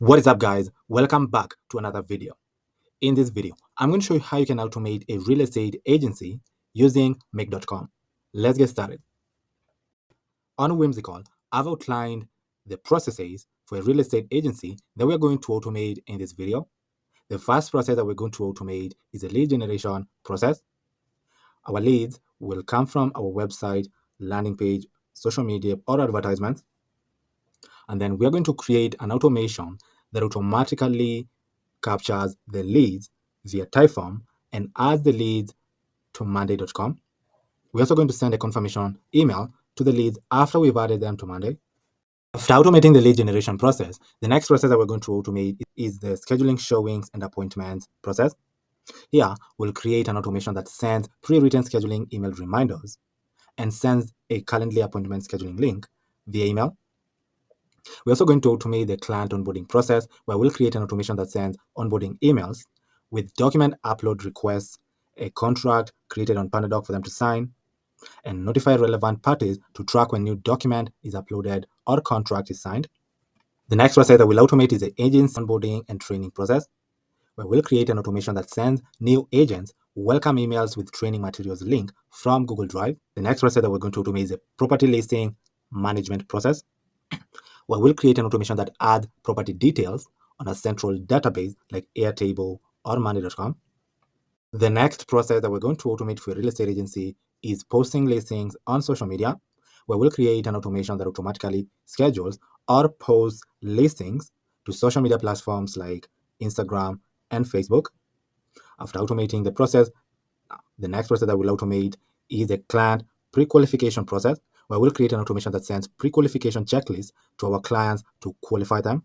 What is up, guys? Welcome back to another video. In this video, I'm going to show you how you can automate a real estate agency using make.com. Let's get started. On Whimsical, I've outlined the processes for a real estate agency that we're going to automate in this video. The first process that we're going to automate is a lead generation process. Our leads will come from our website, landing page, social media, or advertisements. And then we're going to create an automation that automatically captures the leads via Typeform and adds the leads to Monday.com. We're also going to send a confirmation email to the leads after we've added them to Monday. After automating the lead generation process, the next process that we're going to automate is the scheduling showings and appointments process. Here, we'll create an automation that sends pre-written scheduling email reminders and sends a Calendly appointment scheduling link via email. We're also going to automate the client onboarding process, where we'll create an automation that sends onboarding emails with document upload requests, a contract created on PandaDoc for them to sign, and notify relevant parties to track when new document is uploaded or contract is signed. The next process that we'll automate is the agents onboarding and training process, where we'll create an automation that sends new agents welcome emails with training materials link from Google Drive. The next process that we're going to automate is the property listing management process, where we'll create an automation that adds property details on a central database like Airtable or Money.com. The next process that we're going to automate for a real estate agency is posting listings on social media, where we'll create an automation that automatically schedules or posts listings to social media platforms like Instagram and Facebook. After automating the process, the next process that we'll automate is the client pre-qualification process, where we'll create an automation that sends pre-qualification checklists to our clients to qualify them.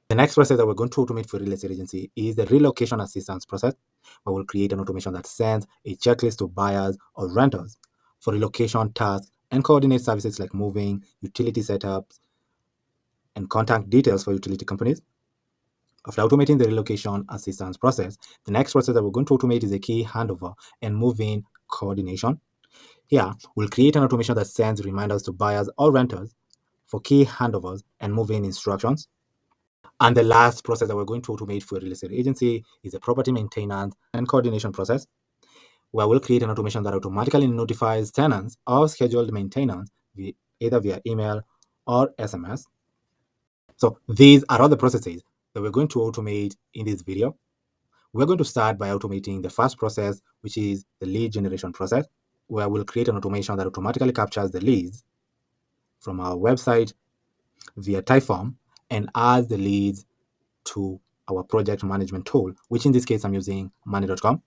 The next process that we're going to automate for real estate agency is the relocation assistance process, where we'll create an automation that sends a checklist to buyers or renters for relocation tasks and coordinate services like moving, utility setups, and contact details for utility companies. After automating the relocation assistance process, the next process that we're going to automate is the key handover and move-in coordination. Here, we'll create an automation that sends reminders to buyers or renters for key handovers and move-in instructions. And the last process that we're going to automate for a real estate agency is the property maintenance and coordination process, where we'll create an automation that automatically notifies tenants of scheduled maintenance either via email or SMS. So these are all the processes that we're going to automate in this video. We're going to start by automating the first process, which is the lead generation process, where we'll create an automation that automatically captures the leads from our website via Typeform and adds the leads to our project management tool, which in this case I'm using Money.com.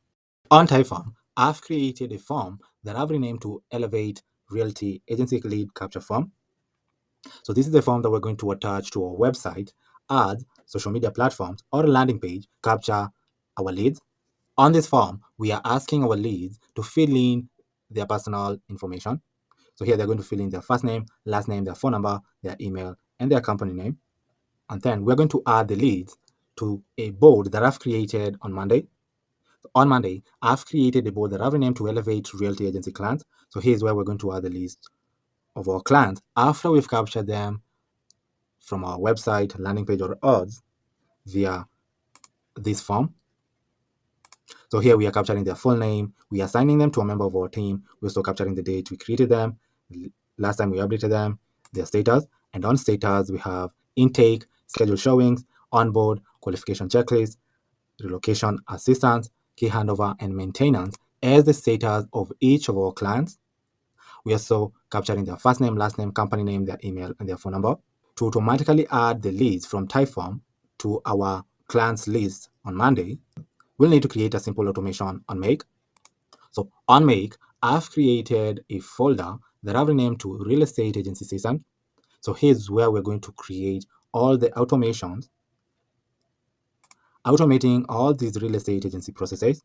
On Typeform, I've created a form that I've renamed to Elevate Realty Agency Lead Capture Form. So this is the form that we're going to attach to our website, ads, social media platforms, or a landing page, capture our leads. On this form, we are asking our leads to fill in their personal information. So here they're going to fill in their first name, last name, their phone number, their email, and their company name. And then we're going to add the leads to a board that I've created on Monday. On Monday, I've created a board that I've renamed to Elevate Realty Agency Clients. So here's where we're going to add the list of our clients after we've captured them from our website, landing page, or ads via this form. So here we are capturing their full name. We are assigning them to a member of our team. We're also capturing the date we created them, last time we updated them, their status. And on status, we have intake, scheduled showings, onboard, qualification checklist, relocation assistance, key handover, and maintenance as the status of each of our clients. We are also capturing their first name, last name, company name, their email, and their phone number. To automatically add the leads from Typeform to our clients list on Monday, we'll need to create a simple automation on Make. So on Make, I've created a folder that I've renamed to Real Estate Agency System. So here's where we're going to create all the automations, automating all these real estate agency processes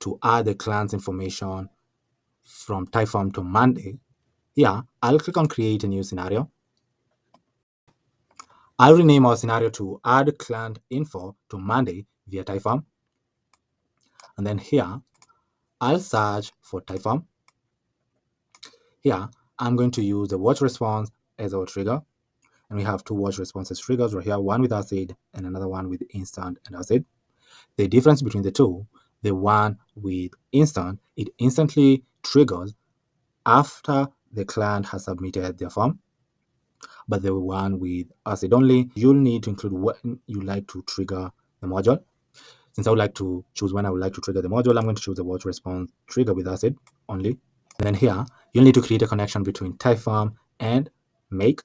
to add the client's information from Typeform to Monday. Here, I'll click on Create a new scenario. I'll rename our scenario to Add Client Info to Monday via Typeform. And then here, I'll search for Typeform. Here, I'm going to use the watch response as our trigger. and we have two watch responses triggers right here, one with acid and another one with instant and acid. The difference between the two, the one with instant, it instantly triggers after the client has submitted their form, but the one with acid only, you'll need to include when you like to trigger the module. Since I would like to choose when I would like to trigger the module, I'm going to choose the watch response trigger with acid only. And then here, you'll need to create a connection between Typeform and Make.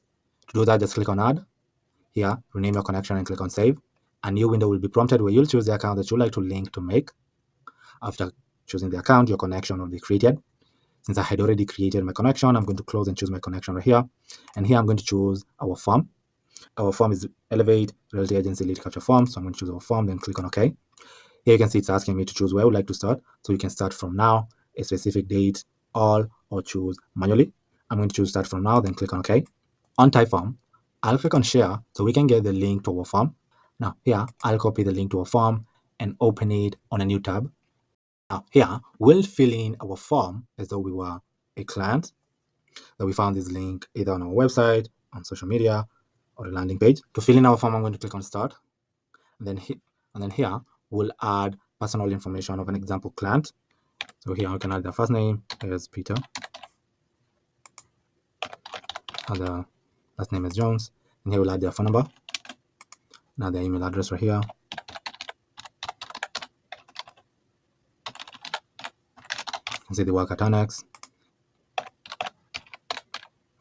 To do that, just click on Add. Here, rename your connection and click on Save. A new window will be prompted where you'll choose the account that you'd like to link to Make. After choosing the account, your connection will be created. Since I had already created my connection, I'm going to close and choose my connection right here. And here I'm going to choose our form. Our form is Elevate Realty Agency Lead Capture Form. So I'm going to choose our form, then click on OK. Here you can see it's asking me to choose where I would like to start. So you can start from now, a specific date, all, or choose manually. I'm going to choose start from now, then click on OK. On Typeform, I'll click on share so we can get the link to our form. Now here, I'll copy the link to our form and open it on a new tab. Now here, we'll fill in our form as though we were a client, that we found this link either on our website, on social media, or a landing page. To fill in our form, I'm going to click on start. And then here, we'll add personal information of an example client. So here I can add the first name as Peter, and the last name is Jones, and here we'll add their phone number, now their email address right here. And say they work at Annex.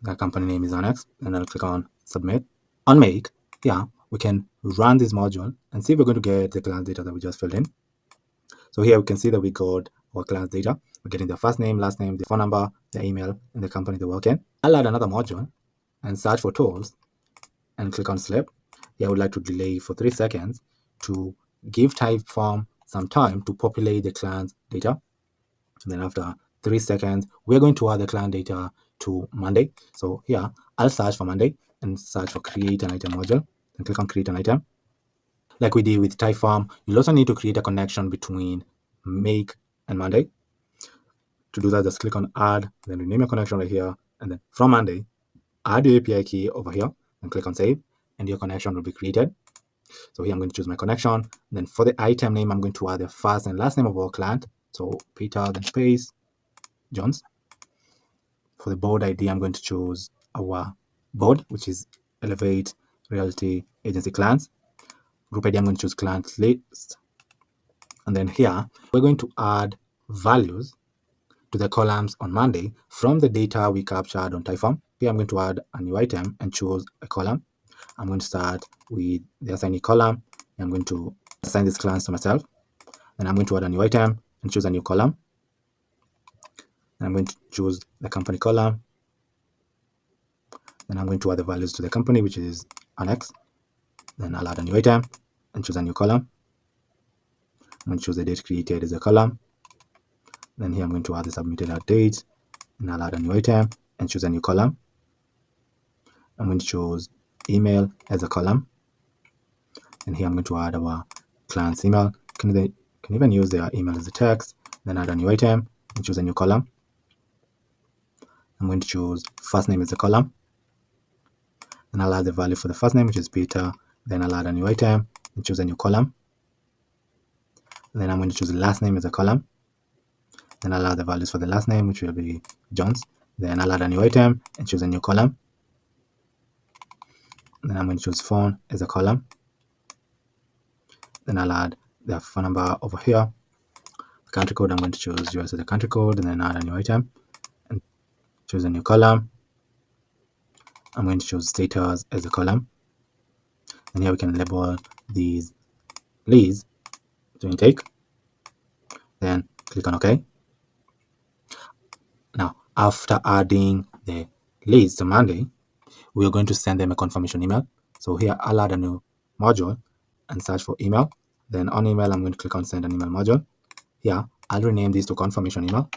The company name is Annex, and I'll click on submit. On Make, yeah, we can run this module and see if we're going to get the client data that we just filled in. So here we can see that we got our client's data. We're getting their first name, last name, the phone number, the email, and the company they work in. I'll add another module and search for tools and click on Sleep. Here I would like to delay for 3 seconds to give Typeform some time to populate the client's data. And then after 3 seconds, we're going to add the client data to Monday. So here, I'll search for Monday and search for create an item module and click on create an item. Like we did with Typeform, you'll also need to create a connection between Make and Monday. To do that, just click on add, then rename your connection right here. And then from Monday, add your API key over here and click on save, and your connection will be created. So here I'm going to choose my connection. And then for the item name, I'm going to add the first and last name of our client. So Peter, then space, Jones. For the board ID, I'm going to choose our board, which is Elevate Realty Agency Clients. Group ID, I'm going to choose client list. And then here, we're going to add values to the columns on Monday from the data we captured on Typeform. Here I'm going to add a new item and choose a column. I'm going to start with the assignee column. I'm going to assign these clients to myself. Then I'm going to add a new item and choose a new column. And I'm going to choose the company column. Then I'm going to add the values to the company, which is Annex. Then I'll add a new item and choose a new column. I'm going to choose the date created as a column. Then here I'm going to add the submitted date, and I'll add a new item and choose a new column. I'm going to choose email as a column. And here I'm going to add our client's email. Can even use their email as a text. Then add a new item and choose a new column. I'm going to choose first name as a column. Then I'll add the value for the first name, which is Peter. Then I'll add a new item and choose a new column. And then I'm going to choose the last name as a column. Then I'll add the values for the last name, which will be Jones. Then I'll add a new item and choose a new column. Then I'm going to choose phone as a column. Then I'll add the phone number over here. The country code, I'm going to choose US as a country code, and then add a new item and choose a new column. I'm going to choose status as a column. And here we can label these leads to intake. Then click on OK. Now, after adding the leads to Monday, we are going to send them a confirmation email. So here I'll add a new module and search for email. Then on email, I'm going to click on send an email module. Here, I'll rename this to confirmation email.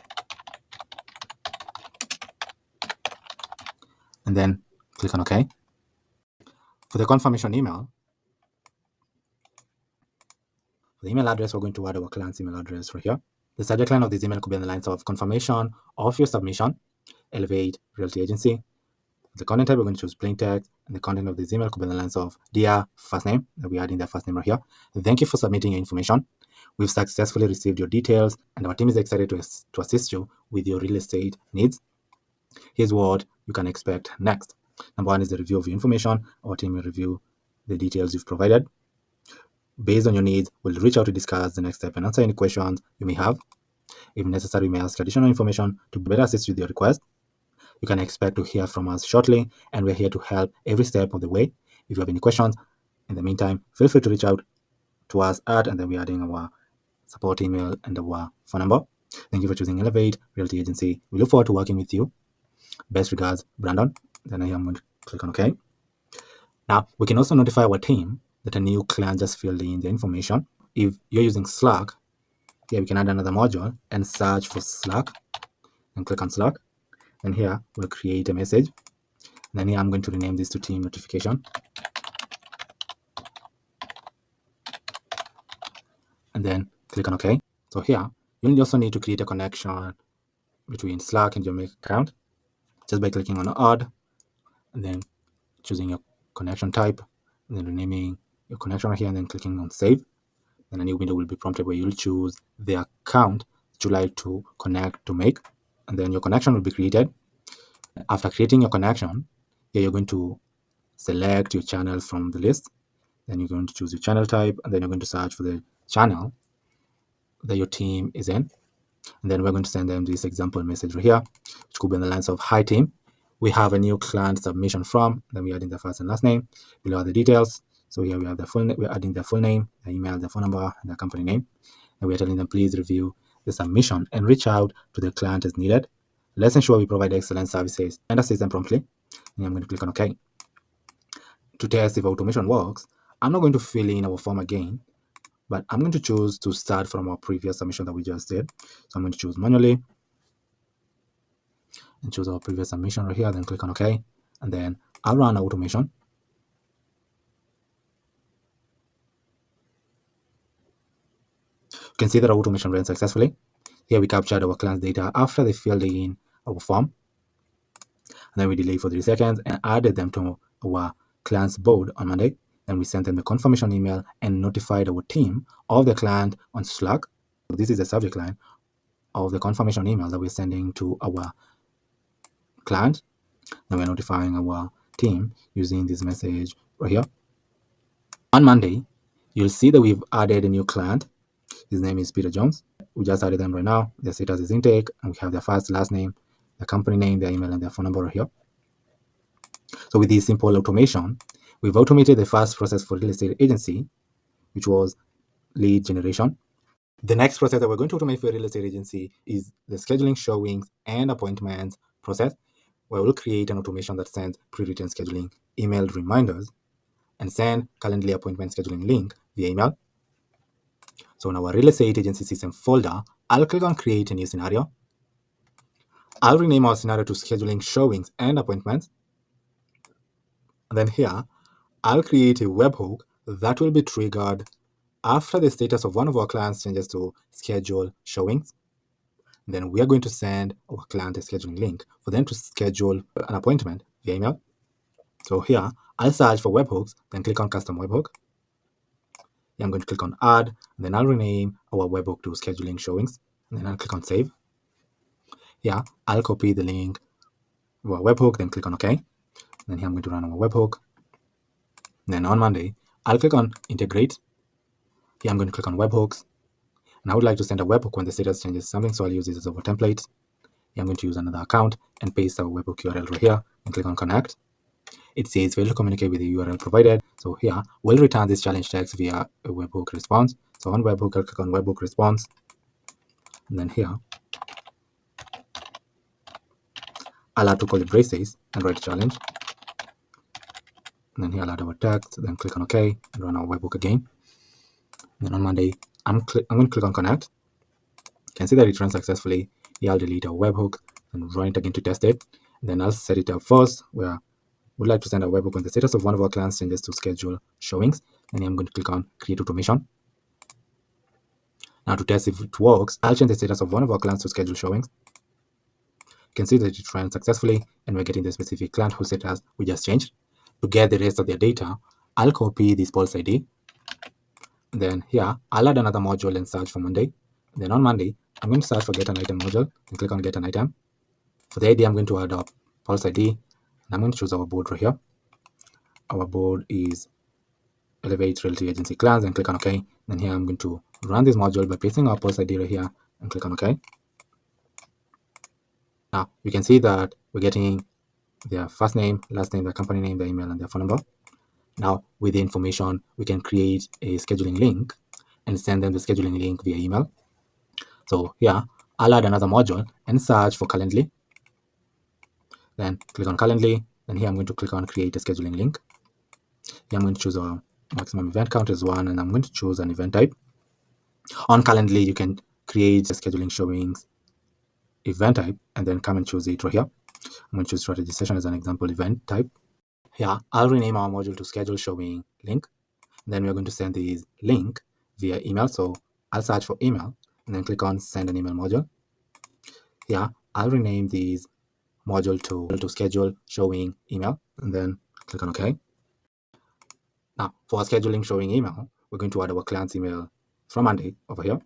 And then click on OK. For the confirmation email, for the email address, we're going to add our client's email address right here. The subject line of this email could be on the lines of confirmation of your submission, Elevate Realty Agency. The content type, we're going to choose plain text, and the content of this email could be in the lines of dear first name, that we add in their first name right here. Thank you for submitting your information. We've successfully received your details, and our team is excited to assist you with your real estate needs. Here's what you can expect next. Number one is the review of your information. Our team will review the details you've provided. Based on your needs, we'll reach out to discuss the next step and answer any questions you may have. If necessary, we may ask additional information to better assist with your request. You can expect to hear from us shortly, and we're here to help every step of the way. If you have any questions, in the meantime, feel free to reach out to us and then we're adding our support email and our phone number. Thank you for choosing Elevate Realty Agency. We look forward to working with you. Best regards, Brandon. Then I am going to click on OK. Now, we can also notify our team that a new client just filled in the information. If you're using Slack, here we can add another module and search for Slack and click on Slack. And here we'll create a message. Then here I'm going to rename this to team notification. And then click on OK. So here, you'll also need to create a connection between Slack and your Make account just by clicking on Add, and then choosing your connection type, and then renaming your connection right here, and then clicking on Save. Then a new window will be prompted where you'll choose the account that you like to connect to Make, and then your connection will be created. After creating your connection, here you're going to select your channel from the list. Then you're going to choose your channel type, and then you're going to search for the channel that your team is in. And then we're going to send them this example message right here, which could be in the lines of hi team. We have a new client submission from, then we're adding the first and last name. Below are the details. So here we have the full name, we're adding the full name, the email, the phone number, and the company name. And we're telling them please review the submission and reach out to the client as needed. Let's ensure we provide excellent services and assist them promptly. And I'm going to click on OK. To test if automation works, I'm not going to fill in our form again, but I'm going to choose to start from our previous submission that we just did. So I'm going to choose manually and choose our previous submission right here, then click on OK, and then I'll run automation. You can see that our automation ran successfully. Here we captured our client's data after they filled in our form, and then we delayed for 3 seconds and added them to our client's board on Monday. Then we sent them the confirmation email and notified our team of the client on Slack. This is the subject line of the confirmation email that we're sending to our client. Then we're notifying our team using this message right here. On Monday, you'll see that we've added a new client. His name is Peter Jones. We just added them right now. Their status is intake, and we have their first, last name, the company name, their email, and their phone number right here. So with this simple automation, we've automated the first process for real estate agency, which was lead generation. The next process that we're going to automate for a real estate agency is the scheduling, showings, and appointments process, where we'll create an automation that sends pre-written scheduling email reminders and send Calendly appointment scheduling link via email. So in our real estate agency system folder, I'll click on create a new scenario. I'll rename our scenario to scheduling showings and appointments. And then here, I'll create a webhook that will be triggered after the status of one of our clients changes to schedule showings. And then we are going to send our client a scheduling link for them to schedule an appointment via email. So here, I'll search for webhooks, then click on custom webhook. Here I'm going to click on add, and then I'll rename our webhook to scheduling showings, and then I'll click on save. Here, I'll copy the link of our webhook, then click on OK. Then here I'm going to run our webhook. Then on Monday, I'll click on integrate. Here I'm going to click on webhooks, and I would like to send a webhook when the status changes something, so I'll use this as our template. Here I'm going to use another account and paste our webhook URL right here and click on connect. It says fail to communicate with the URL provided. So here we'll return this challenge text via a webhook response. So on webhook, I'll click on webhook response. And then here I'll add 2 curly braces and write challenge. And then here I'll add our text, then click on OK and run our webhook again. And then on Monday, I'm going to click on connect. You can see that it runs successfully. Here I'll delete our webhook and run it again to test it. And then I'll set it up first where we'd like to send a webhook when the status of one of our clients changes to schedule showings. And I'm going to click on create automation. Now to test if it works, I'll change the status of one of our clients to schedule showings. You can see that it ran successfully and we're getting the specific client whose status we just changed. To get the rest of their data, I'll copy this pulse ID. Then here, I'll add another module and search for Monday. Then on Monday, I'm going to search for get an item module and click on get an item. For the ID, I'm going to add a pulse ID. And I'm going to choose our board right here. Our board is Elevate Realty Agency Class and click on OK. Then here, I'm going to run this module by pasting our pulse ID right here and click on OK. Now, you can see that we're getting their first name, last name, their company name, their email, and their phone number. Now, with the information, we can create a scheduling link and send them the scheduling link via email. So here, I'll add another module and search for Calendly. Then click on Calendly. Then here, I'm going to click on create a scheduling link. Here, I'm going to choose a maximum event count as 1, and I'm going to choose an event type. On Calendly, you can create a scheduling showings event type and then come and choose it right here. I'm going to choose strategy session as an example event type. Here, I'll rename our module to schedule showing link. Then we're going to send this link via email. So I'll search for email and then click on send an email module. Here, I'll rename this module to schedule showing email and then click on OK. Now, for scheduling showing email, we're going to add our client's email from Monday over here.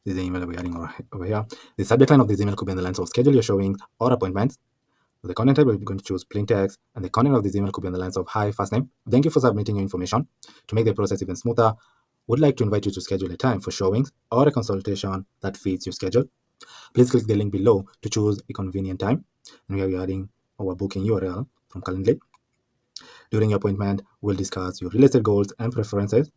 This is the email that we're adding over here. The subject line of this email could be in the lines of schedule your showings or appointments. For the content type, we're going to choose plain text, and the content of this email could be in the lines of hi, first name. Thank you for submitting your information. To make the process even smoother, would like to invite you to schedule a time for showings or a consultation that fits your schedule. Please click the link below to choose a convenient time. And we are adding our booking URL from Calendly. During your appointment, we'll discuss your real estate goals and preferences,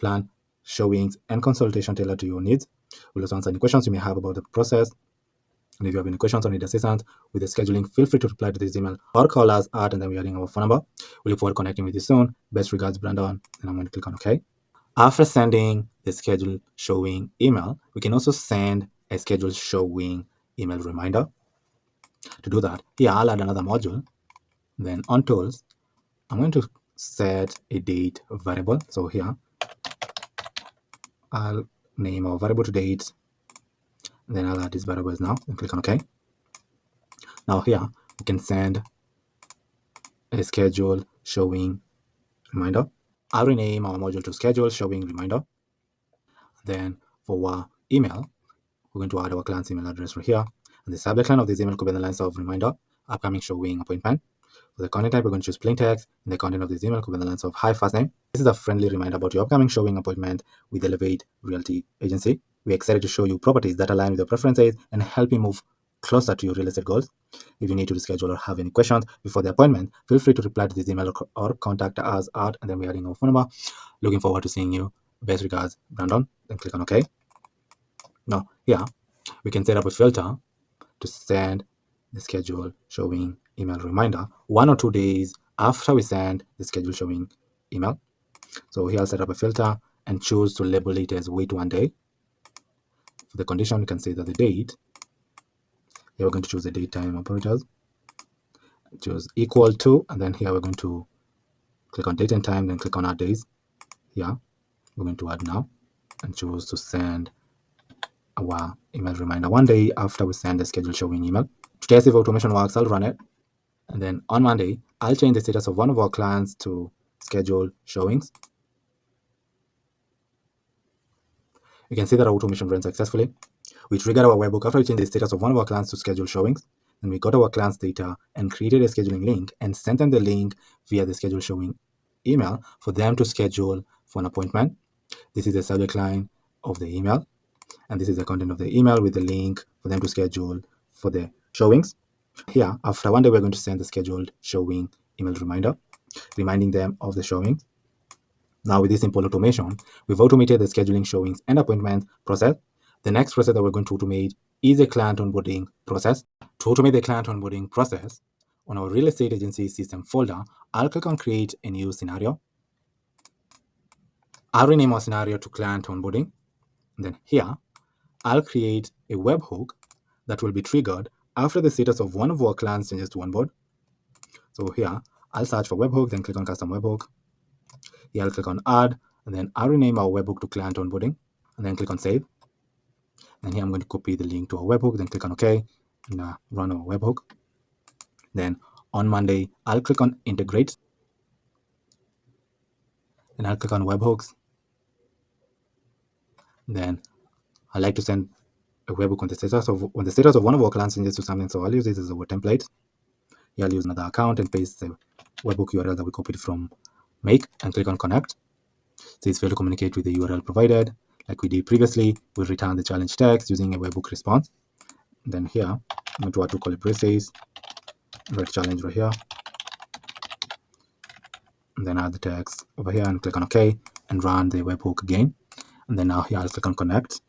plan showings and consultation tailored to your needs. We'll also answer any questions you may have about the process. And if you have any questions or need assistance with the scheduling, feel free to reply to this email or call us at, and then we're adding our phone number. We look forward to connecting with you soon. Best regards, Brandon. And I'm going to click on OK. After sending the schedule showing email, we can also send a schedule showing email reminder. To do that, here I'll add another module. Then on tools, I'm going to set a date variable. So here I'll name our variable to date. Then I'll add these variables now and click on OK. Now here we can send a schedule showing reminder. I'll rename our module to schedule showing reminder. Then for our email, we're going to add our client's email address right here. And the subject line of this email could be in the lines of reminder, upcoming showing appointment. For the content type, we're going to choose plain text. And the content of this email could be in the lines of hi, first name. This is a friendly reminder about your upcoming showing appointment with Elevate Realty Agency. We're excited to show you properties that align with your preferences and help you move closer to your real estate goals. If you need to reschedule or have any questions before the appointment, feel free to reply to this email or contact us at, and then we're adding our phone number. Looking forward to seeing you. Best regards, Brandon. Then click on OK. Now, here, we can set up a filter to send the schedule showing email reminder 1 or 2 days after we send the schedule showing email. So here I'll set up a filter and choose to label it as wait 1 day. For the condition, you can say that the date, here we're going to choose the date time operators, choose equal to, and then here we're going to click on date and time, then click on add days. Here we're going to add now and choose to send our email reminder 1 day after we send the schedule showing email. To test if automation works, I'll run it. And then on Monday, I'll change the status of one of our clients to schedule showings. You can see that our automation ran successfully. We triggered our webhook after we changed the status of one of our clients to schedule showings. Then we got our client's data and created a scheduling link and sent them the link via the schedule showing email for them to schedule for an appointment. This is the subject line of the email. And this is the content of the email with the link for them to schedule for the showings. Here, after 1 day, we're going to send the scheduled showing email reminder, reminding them of the showing. Now, with this simple automation, we've automated the scheduling, showings, and appointment process. The next process that we're going to automate is a client onboarding process. To automate the client onboarding process, on our real estate agency system folder, I'll click on create a new scenario. I'll rename our scenario to client onboarding. And then here, I'll create a webhook that will be triggered after the status of one of our clients changes to onboard. So here, I'll search for webhook, then click on custom webhook. Here, I'll click on add, and then I'll rename our webhook to client onboarding, and then click on save. And here, I'm going to copy the link to our webhook, then click on OK. and run our webhook. Then on Monday, I'll click on integrate. Then I'll click on webhooks. Then I like to send a webhook when the status of one of our clients changes to something. So I'll use this as our template. Here I'll use another account and paste the webhook URL that we copied from Make and click on connect. So it's failed to communicate with the URL provided. Like we did previously, we'll return the challenge text using a webhook response. Then here, I'm going to add two curly braces, write challenge right here, and then add the text over here and click on OK and run the webhook again. And then now here I'll click on connect.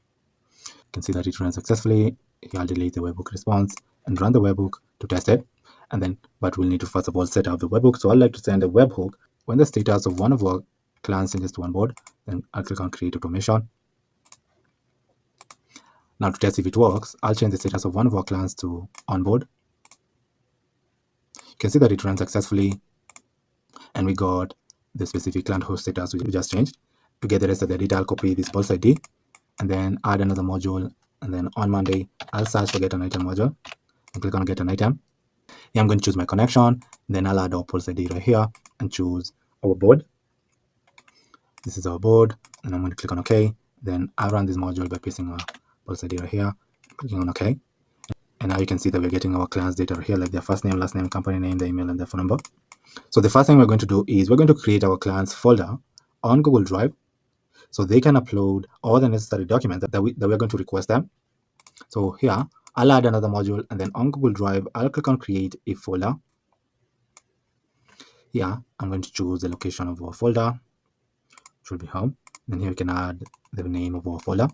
You can see that it ran successfully. Here I'll delete the webhook response and run the webhook to test it. And then, but we'll need to first of all set up the webhook. So I'd like to send a webhook when the status of one of our clients changes to onboard. Then I'll click on create automation. Now to test if it works, I'll change the status of one of our clients to onboard. You can see that it ran successfully and we got the specific client host status we just changed. To get the rest of the data, I'll copy this pulse ID and then add another module. And then on Monday, I'll search for get an item module and click on get an item. Here I'm going to choose my connection. Then I'll add our pulse ID right here and choose our board. This is our board, and I'm going to click on OK. Then I'll run this module by pasting our pulse ID right here, clicking on OK. And now you can see that we're getting our clients data right here, like their first name, last name, company name, the email, and their phone number. So the first thing we're going to do is we're going to create our clients folder on Google Drive so they can upload all the necessary documents that we're going to request them. So here, I'll add another module, and then on Google Drive, I'll click on create a folder. Here, I'm going to choose the location of our folder, which will be home. Then here we can add the name of our folder.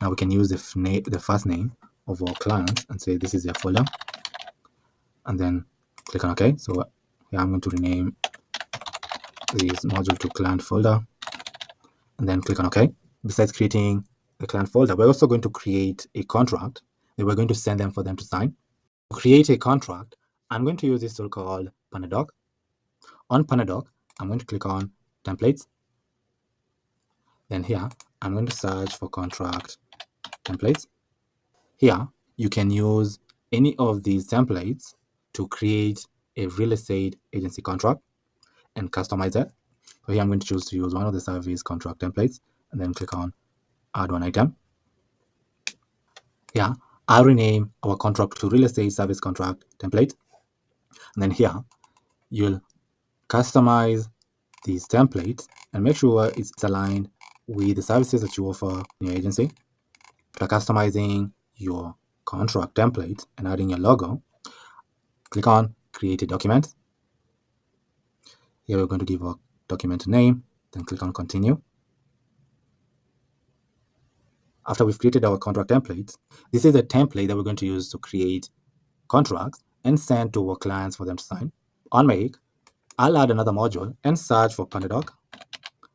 Now we can use the first name of our client and say this is their folder, and then click on OK. So here I'm going to rename this module to client folder, and then click on OK. Besides creating the client folder, we're also going to create a contract that we're going to send them for them to sign. To create a contract, I'm going to use this tool called Panadoc. On Panadoc, I'm going to click on templates. Then here, I'm going to search for contract templates. Here, you can use any of these templates to create a real estate agency contract and customize it. So here I'm going to choose to use one of the service contract templates and then click on add one item. Here, I'll rename our contract to real estate service contract template. And then here, you'll customize these templates and make sure it's aligned with the services that you offer in your agency. After customizing your contract template and adding your logo, click on create a document. Here we're going to give our document a name, then click on continue. After we've created our contract template, this is a template that we're going to use to create contracts and send to our clients for them to sign. On Make, I'll add another module and search for Panadoc,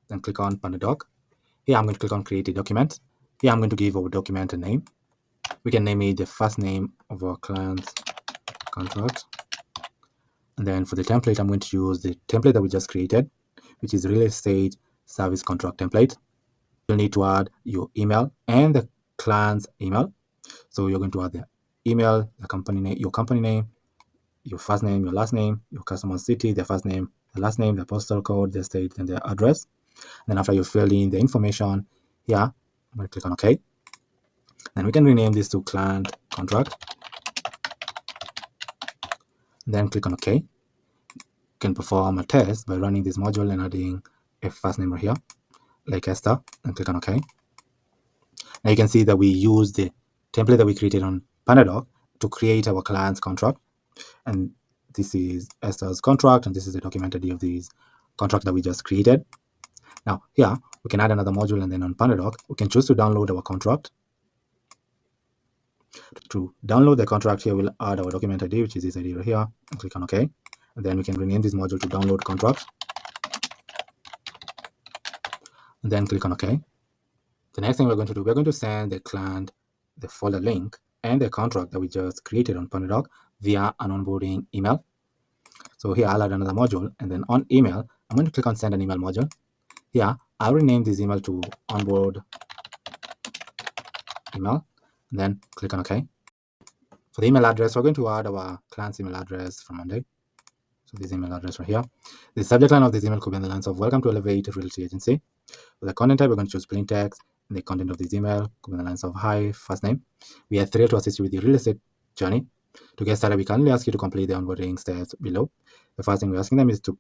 then click on Panadoc. Here I'm going to click on create a document. Here I'm going to give our document a name. We can name it the first name of our client's contract. And then for the template, I'm going to use the template that we just created, which is real estate service contract template. You'll need to add your email and the client's email. So you're going to add the email, the company name, your company name, your first name, your last name, your customer city, their first name, the last name, their postal code, their state, and their address. And then after you fill in the information, here, I'm going to click on OK. Then we can rename this to client contract. Then click on OK. You can perform a test by running this module and adding a first name right here, like Esther, and click on OK. Now you can see that we use the template that we created on Panadoc to create our client's contract. And this is Esther's contract, and this is the document ID of this contract that we just created. Now here, we can add another module, and then on Panadoc, we can choose to download our contract. To download the contract here, we'll add our document ID, which is this ID right here, and click on OK. And then we can rename this module to download contract. And then click on OK. The next thing we're going to do, we're going to send the client the folder link and the contract that we just created on Panadoc via an onboarding email. So here I'll add another module, and then on email, I'm going to click on send an email module. Here, I'll rename this email to onboard email, and then click on OK. For the email address, we're going to add our client's email address from Monday. So this email address right here. The subject line of this email could be in the lines of "Welcome to Elevate Realty Agency." For the content type, we're going to choose plain text. And the content of this email could be in the lines of "Hi, first name. We are thrilled to assist you with your real estate journey. To get started, we kindly ask you to complete the onboarding steps below. The first thing we're asking them is to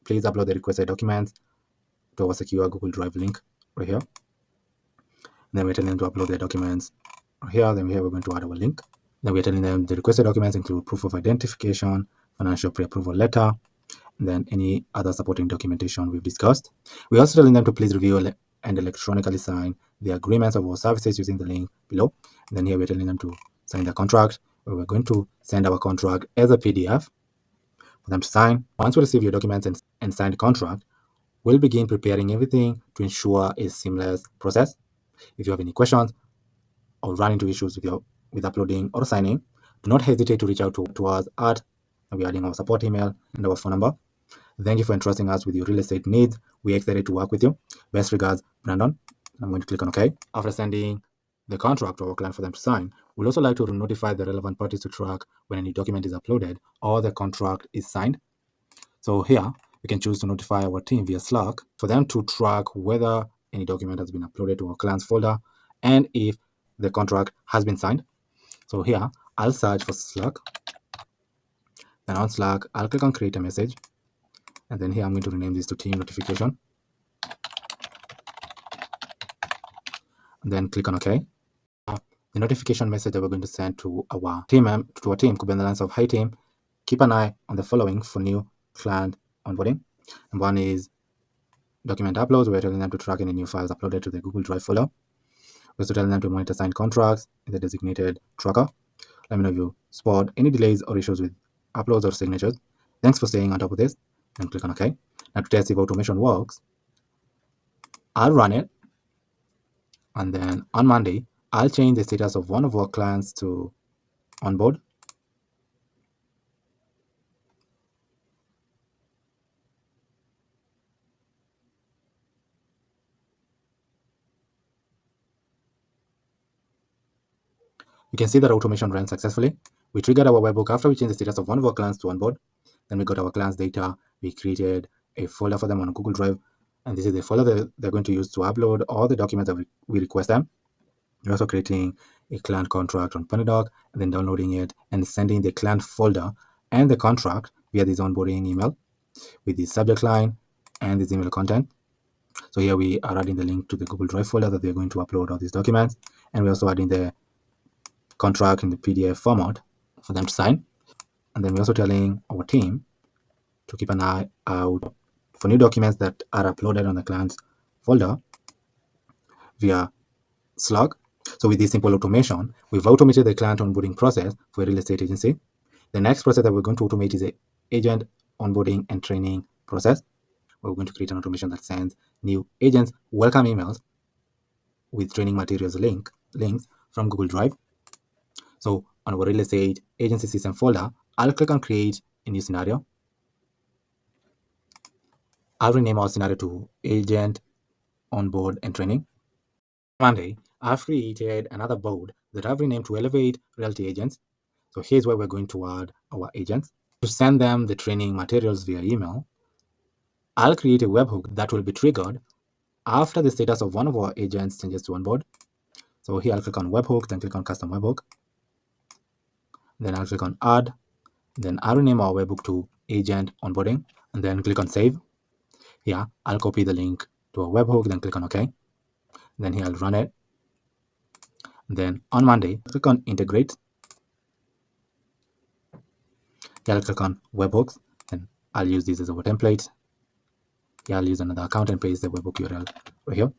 please upload the requested documents to our secure Google Drive link right here. And then we're telling them to upload their documents right here. Then here we're going to add our link. Then we're telling them the requested documents include proof of identification, financial pre-approval letter, and then any other supporting documentation we've discussed. We're also telling them to please review and electronically sign the agreements of our services using the link below. And then here we're telling them to sign the contract, where we're going to send our contract as a PDF for them to sign. Once we receive your documents and signed contract, we'll begin preparing everything to ensure a seamless process. If you have any questions or run into issues with uploading or signing, do not hesitate to reach out to us at, and we're adding our support email and our phone number. Thank you for entrusting us with your real estate needs. We're excited to work with you. Best regards, Brandon. I'm going to click on OK. After sending the contract to our client for them to sign, we'll also like to notify the relevant parties to track when any document is uploaded or the contract is signed. So here, we can choose to notify our team via Slack for them to track whether any document has been uploaded to our client's folder and if the contract has been signed. So here, I'll search for Slack. Then on Slack, I'll click on create a message. And then here, I'm going to rename this to team notification. And then click on OK. The notification message that we're going to send to our team could be in the lines of, "Hi team, keep an eye on the following for new client onboarding." And one is document uploads. We're telling them to track any new files uploaded to the Google Drive folder. We're also telling them to monitor signed contracts in the designated tracker. Let me know if you spot any delays or issues with uploads or signatures. Thanks for staying on top of this. And click on OK. Now to test if automation works, I'll run it. And then on Monday, I'll change the status of one of our clients to onboard. You can see that automation ran successfully. We triggered our webhook after we changed the status of one of our clients to onboard. Then we got our clients' data. We created a folder for them on Google Drive. And this is the folder that they're going to use to upload all the documents that we request them. We're also creating a client contract on PonyDoc and then downloading it and sending the client folder and the contract via this onboarding email with the subject line and this email content. So here we are adding the link to the Google Drive folder that they're going to upload all these documents. And we're also adding the contract in the PDF format for them to sign. And then we're also telling our team to keep an eye out for new documents that are uploaded on the client's folder via Slack. So with this simple automation, we've automated the client onboarding process for a real estate agency. The next process that we're going to automate is the agent onboarding and training process. We're going to create an automation that sends new agents welcome emails with training materials links from Google Drive. So on our real estate agency system folder, I'll click on create a new scenario. I'll rename our scenario to agent onboard and training. Monday, I've created another board that I've renamed to Elevate Realty Agents. So here's where we're going to add our agents. To send them the training materials via email, I'll create a webhook that will be triggered after the status of one of our agents changes to onboard. So here I'll click on webhook, then click on custom webhook. Then I'll click on add. Then I'll rename our webhook to agent onboarding and then click on save. Here I'll copy the link to our webhook, then click on OK. Then here I'll run it. Then on Monday, click on integrate. Here I'll click on webhooks, and I'll use this as our template. Here I'll use another account and paste the webhook URL right here.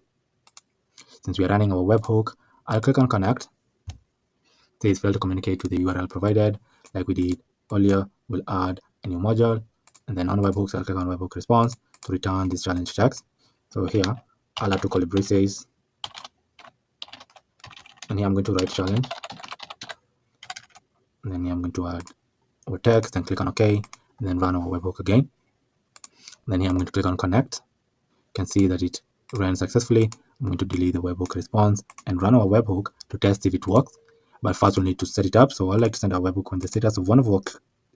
Since we are running our webhook, I'll click on connect. Says fail to communicate with the URL provided. Like we did earlier, we'll add a new module, and then on webhooks, I'll click on webhook response to return this challenge text. So here I'll have to call it braces, and here I'm going to write challenge, and then here I'm going to add our text and click on OK, and then run our webhook again. And then here I'm going to click on connect. You can see that it ran successfully. I'm going to delete the webhook response and run our webhook to test if it works. But first we'll need to set it up. So I'd like to send our webhook when the status of one of our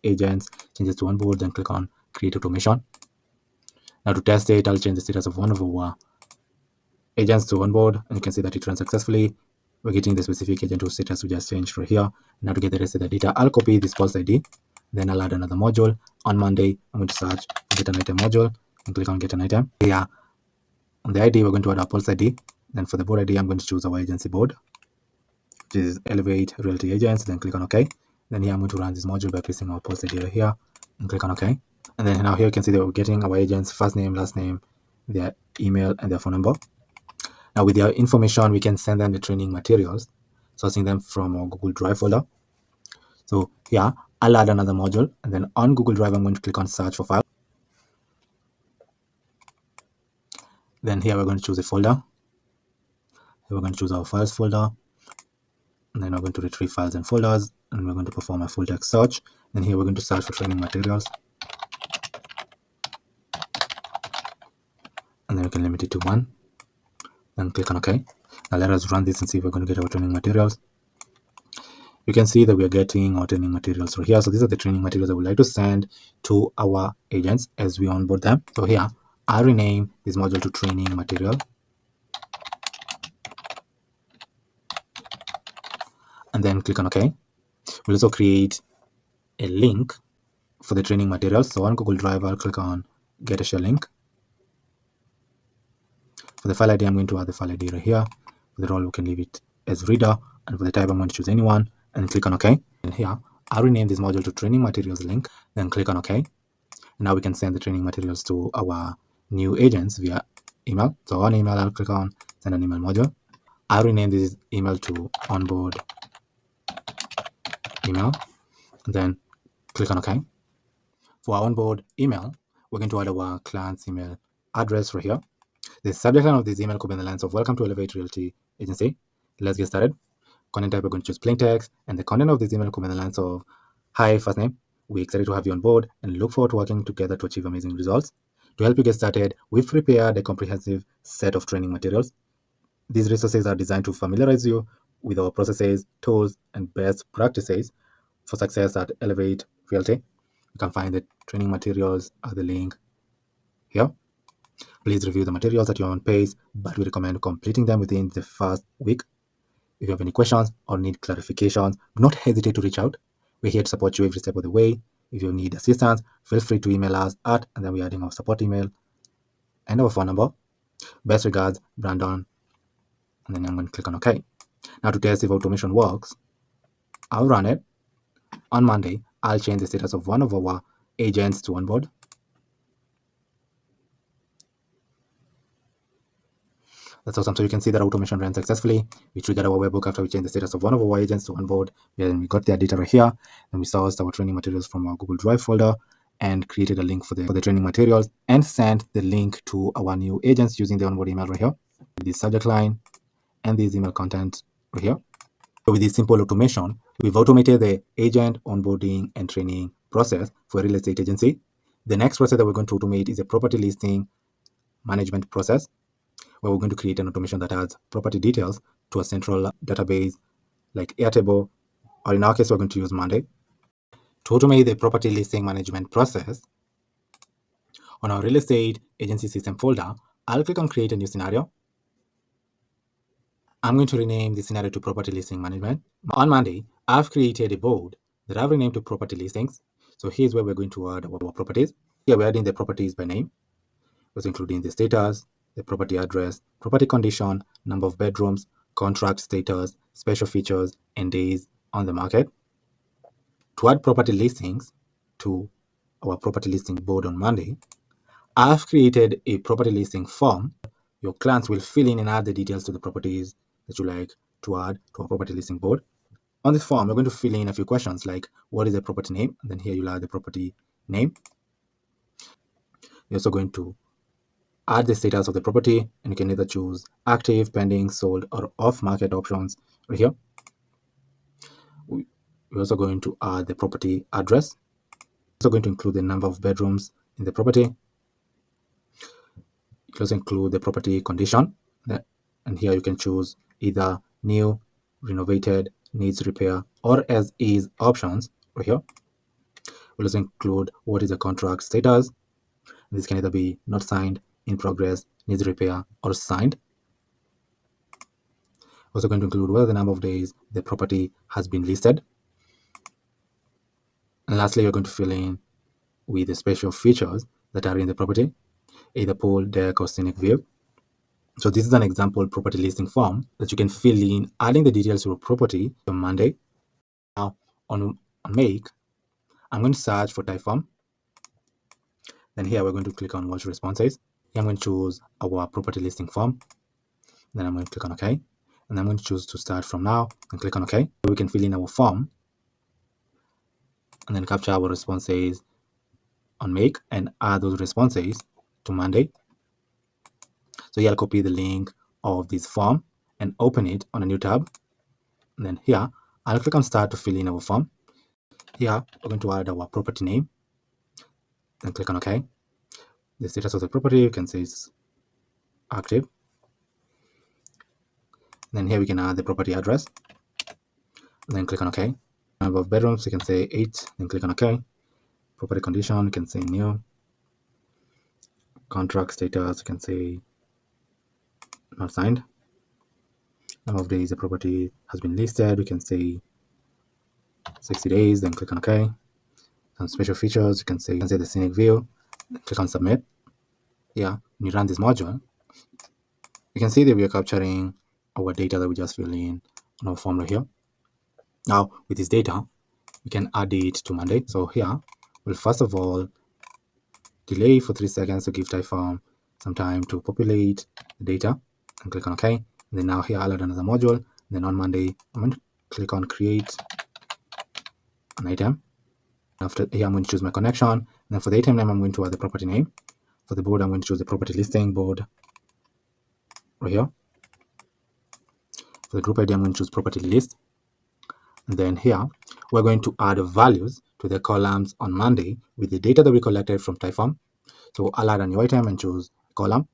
agents changes to onboard, then click on create automation. Now to test it, I'll change the status of one of our agents to onboard, and you can see that it runs successfully. We're getting the specific agent whose status we just changed right here. Now to get the rest of the data, I'll copy this pulse ID, then I'll add another module. On Monday, I'm going to search get an item module and click on get an item. Here on the ID, we're going to add our pulse ID. Then for the board ID, I'm going to choose our agency board, which is Elevate Realty Agents. Then click on OK. Then here I'm going to run this module by pasting our pulse ID right here and click on OK. And then now here you can see that we're getting our agents' first name, last name, their email, and their phone number. Now with their information, we can send them the training materials, sourcing them from our Google Drive folder. So here, I'll add another module, and then on Google Drive, I'm going to click on search for file. Then here we're going to choose a folder. Here we're going to choose our files folder, and then we're going to retrieve files and folders, and we're going to perform a full text search. Then here we're going to search for training materials, and then we can limit it to 1. Then click on OK. Now let us run this and see if we're going to get our training materials. You can see that we are getting our training materials right here. So these are the training materials I would like to send to our agents as we onboard them. So here, I'll rename this module to training material. And then click on OK. We'll also create a link for the training materials. So on Google Drive, I'll click on get a share link. For the file ID, I'm going to add the file ID right here. For the role, we can leave it as reader. And for the type, I'm going to choose anyone and click on OK. And here, I'll rename this module to training materials link. Then click on OK. Now we can send the training materials to our new agents via email. So on email, I'll click on send an email module. I'll rename this email to onboard email. And then click on OK. For our onboard email, we're going to add our client's email address right here. The subject line of this email could be in the lines of welcome to Elevate Realty Agency. Let's get started. Content type, we're going to choose plain text, and the content of this email could be in the lines of hi, first name. We're excited to have you on board and look forward to working together to achieve amazing results. To help you get started, we've prepared a comprehensive set of training materials. These resources are designed to familiarize you with our processes, tools, and best practices for success at Elevate Realty. You can find the training materials at the link here. Please review the materials at your own pace, but we recommend completing them within the first week. If you have any questions or need clarifications, do not hesitate to reach out. We're here to support you every step of the way. If you need assistance, feel free to email us at, and then we're adding our support email and our phone number. Best regards, Brandon. And then I'm going to click on OK. Now to test if automation works, I'll run it. On Monday, I'll change the status of one of our agents to onboard. That's awesome. So you can see that automation ran successfully. We triggered our webhook after we changed the status of one of our agents to onboard. Then we got their data right here. Then we sourced our training materials from our Google Drive folder and created a link for the training materials and sent the link to our new agents using the onboard email right here. The subject line and this email content right here. So with this simple automation, we've automated the agent onboarding and training process for a real estate agency. The next process that we're going to automate is a property listing management process, where we're going to create an automation that adds property details to a central database like Airtable, or in our case, we're going to use Monday. To automate the property listing management process, on our real estate agency system folder, I'll click on create a new scenario. I'm going to rename the scenario to property listing management. On Monday, I've created a board that I've renamed to property listings. So here's where we're going to add our properties. Here we're adding the properties by name, was including the status, the property address, property condition, number of bedrooms, contract status, special features, and days on the market. To add property listings to our property listing board on Monday, I've created a property listing form. Your clients will fill in and add the details to the properties that you like to add to our property listing board. On this form, you're going to fill in a few questions like what is the property name? And then here you'll add the property name. You're also going to add the status of the property, and you can either choose active, pending, sold, or off-market options right here. We're also going to add the property address. We're also going to include the number of bedrooms in the property. You can also include the property condition, and here you can choose either new, renovated, needs repair, or as is options right here. We'll also include what is the contract status. This can either be not signed, in progress, needs repair, or signed. Also going to include what are the number of days the property has been listed. And lastly, you're going to fill in with the special features that are in the property, either pool, deck, or scenic view. So this is an example property listing form that you can fill in, adding the details of your property on Monday. Now on make, I'm going to search for type form. Then here we're going to click on watch responses. Here I'm going to choose our property listing form. Then I'm going to click on OK. And I'm going to choose to start from now and click on OK. We can fill in our form and then capture our responses on make and add those responses to Monday. So here I'll copy the link of this form and open it on a new tab. And then here I'll click on start to fill in our form. Here we're going to add our property name. Then click on OK. The status of the property, you can say it's active. Then here we can add the property address. Then click on OK. Number of bedrooms, you can say 8. Then click on OK. Property condition, you can say new. Contract status, you can say not signed. Number of days the property has been listed, we can say 60 days. Then click on OK. Some special features, you can say the scenic view. Then click on submit. Yeah, when you run this module, you can see that we are capturing our data that we just filled in on our form right here. Now with this data, we can add it to Monday. So here we'll first of all delay for 3 seconds to give Typeform some time to populate the data and click on OK. And then now here I'll add another module. And then on Monday, I'm going to click on create an item. After here, I'm going to choose my connection. And then for the item name, I'm going to add the property name. For the board, I'm going to choose the property listing board right here. For the group ID, I'm going to choose property list. And then here, we're going to add values to the columns on Monday with the data that we collected from Typeform. So I'll add a new item and choose column.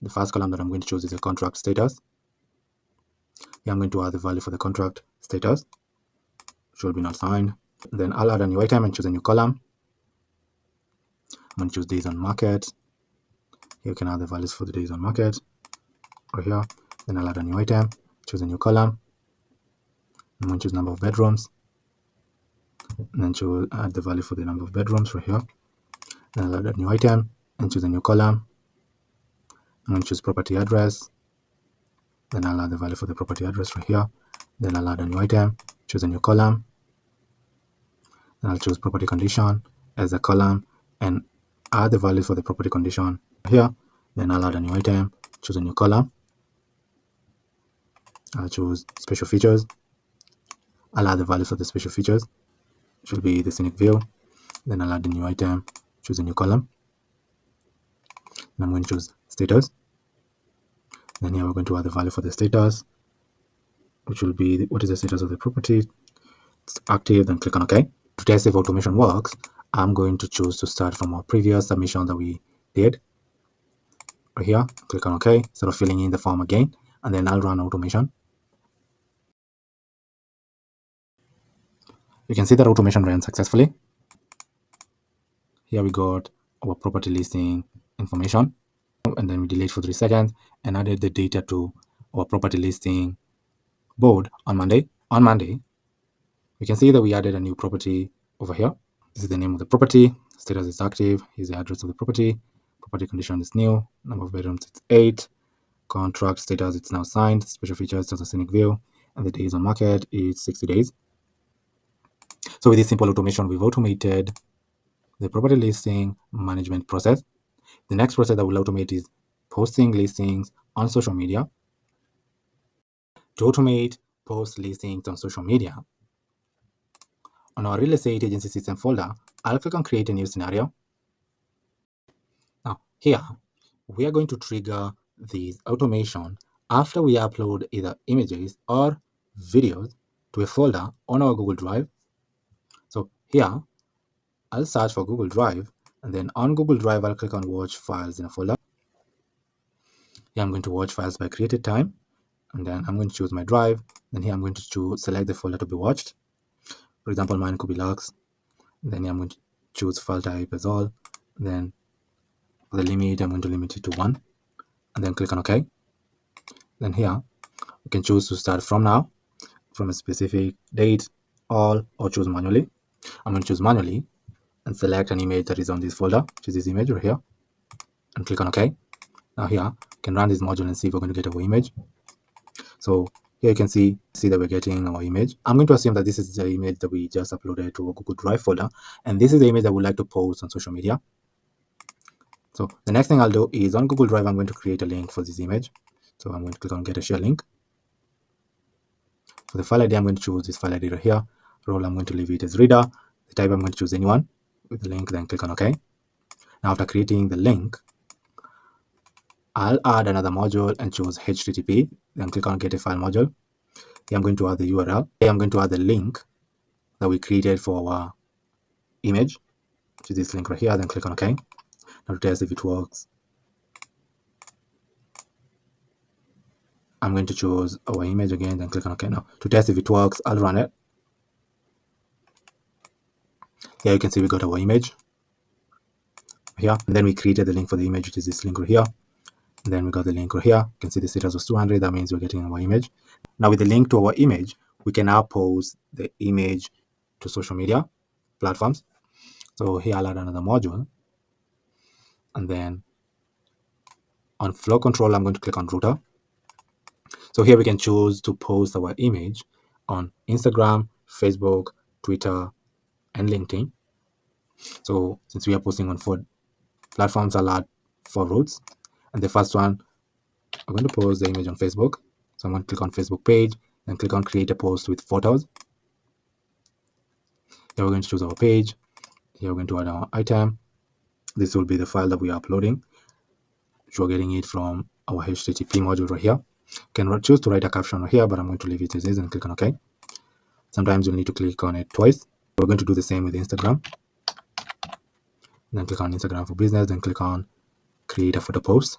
The first column that I'm going to choose is the contract status. Here I'm going to add the value for the contract status. Should be not signed. Then I'll add a new item and choose a new column. I'm going to choose days on market. Here you can add the values for the days on market right here. Then I'll add a new item, choose a new column. I'm going to choose number of bedrooms. And then add the value for the number of bedrooms right here. Then I'll add a new item and choose a new column. I'm going to choose property address. Then I'll add the value for the property address right here. Then I'll add a new item, choose a new column. Then I'll choose property condition as a column and add the value for the property condition here. Then I'll add a new item, choose a new column. I'll choose special features. I'll add the values for the special features. It should be the scenic view. Then I'll add a new item, choose a new column. And I'm going to choose status. Then here we're going to add the value for the status, which will be what is the status of the property. It's active, then click on OK. To test if automation works, I'm going to choose to start from our previous submission that we did. Right here, click on OK, instead of filling in the form again, and then I'll run automation. You can see that automation ran successfully. Here we got our property listing information, and then we delayed for 3 seconds and added the data to our property listing board on Monday. On Monday, we can see that we added a new property over here. This is the name of the property, status is active, here's the address of the property condition is new, number of bedrooms it's 8, contract status it's now signed, special features just a scenic view, and the days on market is 60 days. So with this simple automation, we've automated the property listing management process. The next process that we'll automate is posting listings on social media. To automate post listings on social media, on our real estate agency system folder, I'll click on create a new scenario. Now here, we are going to trigger this automation after we upload either images or videos to a folder on our Google Drive. So here, I'll search for Google Drive, and then on Google Drive, I'll click on watch files in a folder. Here I'm going to watch files by created time, and then I'm going to choose my drive. Then here I'm going to select the folder to be watched. For example, mine could be logs. Then here I'm going to choose file type as all. Then for the limit, I'm going to limit it to 1, and then click on OK. Then here you can choose to start from now, from a specific date, all, or choose manually. I'm going to choose manually and select an image that is on this folder, which is this image right here, and click on OK. Now here you can run this module and see if we're going to get our image. So here you can see that we're getting our image. I'm going to assume that this is the image that we just uploaded to a Google Drive folder, and this is the image that we'd like to post on social media. So the next thing I'll do is on Google Drive, I'm going to create a link for this image. So I'm going to click on get a share link. For the file ID, I'm going to choose this file ID right here. Role, I'm going to leave it as reader. The type, I'm going to choose anyone with the link, then click on OK. Now after creating the link, I'll add another module and choose HTTP, then click on get a file module. Here I'm going to add the URL. Here I'm going to add the link that we created for our image, which is this link right here, then click on OK. Now to test if it works, I'm going to choose our image again, then click on OK. Now to test if it works, I'll run it. Here you can see we got our image here, and then we created the link for the image, which is this link right here. And then we got the link right here. You can see the status was 200. That means we're getting our image. Now with the link to our image, we can now post the image to social media platforms. So here I'll add another module. And then on flow control, I'm going to click on router. So here we can choose to post our image on Instagram, Facebook, Twitter, and LinkedIn. So since we are posting on 4 platforms, I'll add 4 routes. And the first one, I'm going to post the image on Facebook. So I'm going to click on Facebook page and click on create a post with photos. Here we're going to choose our page. Here we're going to add our item. This will be the file that we are uploading, which we're getting it from our HTTP module right here. You can choose to write a caption right here, but I'm going to leave it as is and click on OK. Sometimes you'll need to click on it twice. We're going to do the same with Instagram. Then click on Instagram for business, then click on create a photo post.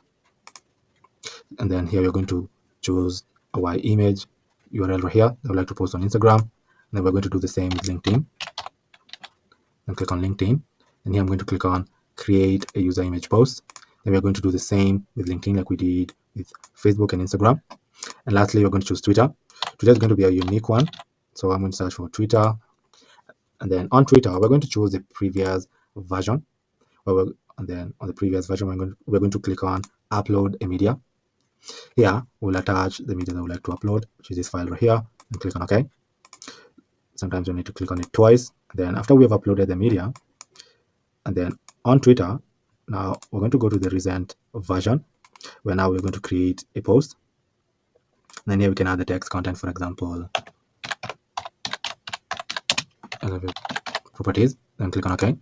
And then here you're going to choose our image URL right here that I would like to post on Instagram. And then we're going to do the same with LinkedIn. Then click on LinkedIn. And here I'm going to click on create a user image post. Then we're going to do the same with LinkedIn like we did with Facebook and Instagram. And lastly, we're going to choose Twitter. Twitter is going to be a unique one. So I'm going to search for Twitter. And then on Twitter, we're going to choose the previous version. And then on the previous version, we're going to click on upload a media. Here, we'll attach the media that we like to upload, which is this file right here, and click on OK. Sometimes you need to click on it twice. Then after we have uploaded the media, and then on Twitter, now we're going to go to the recent version, where now we're going to create a post. And then here we can add the text content, for example, properties, then click on OK.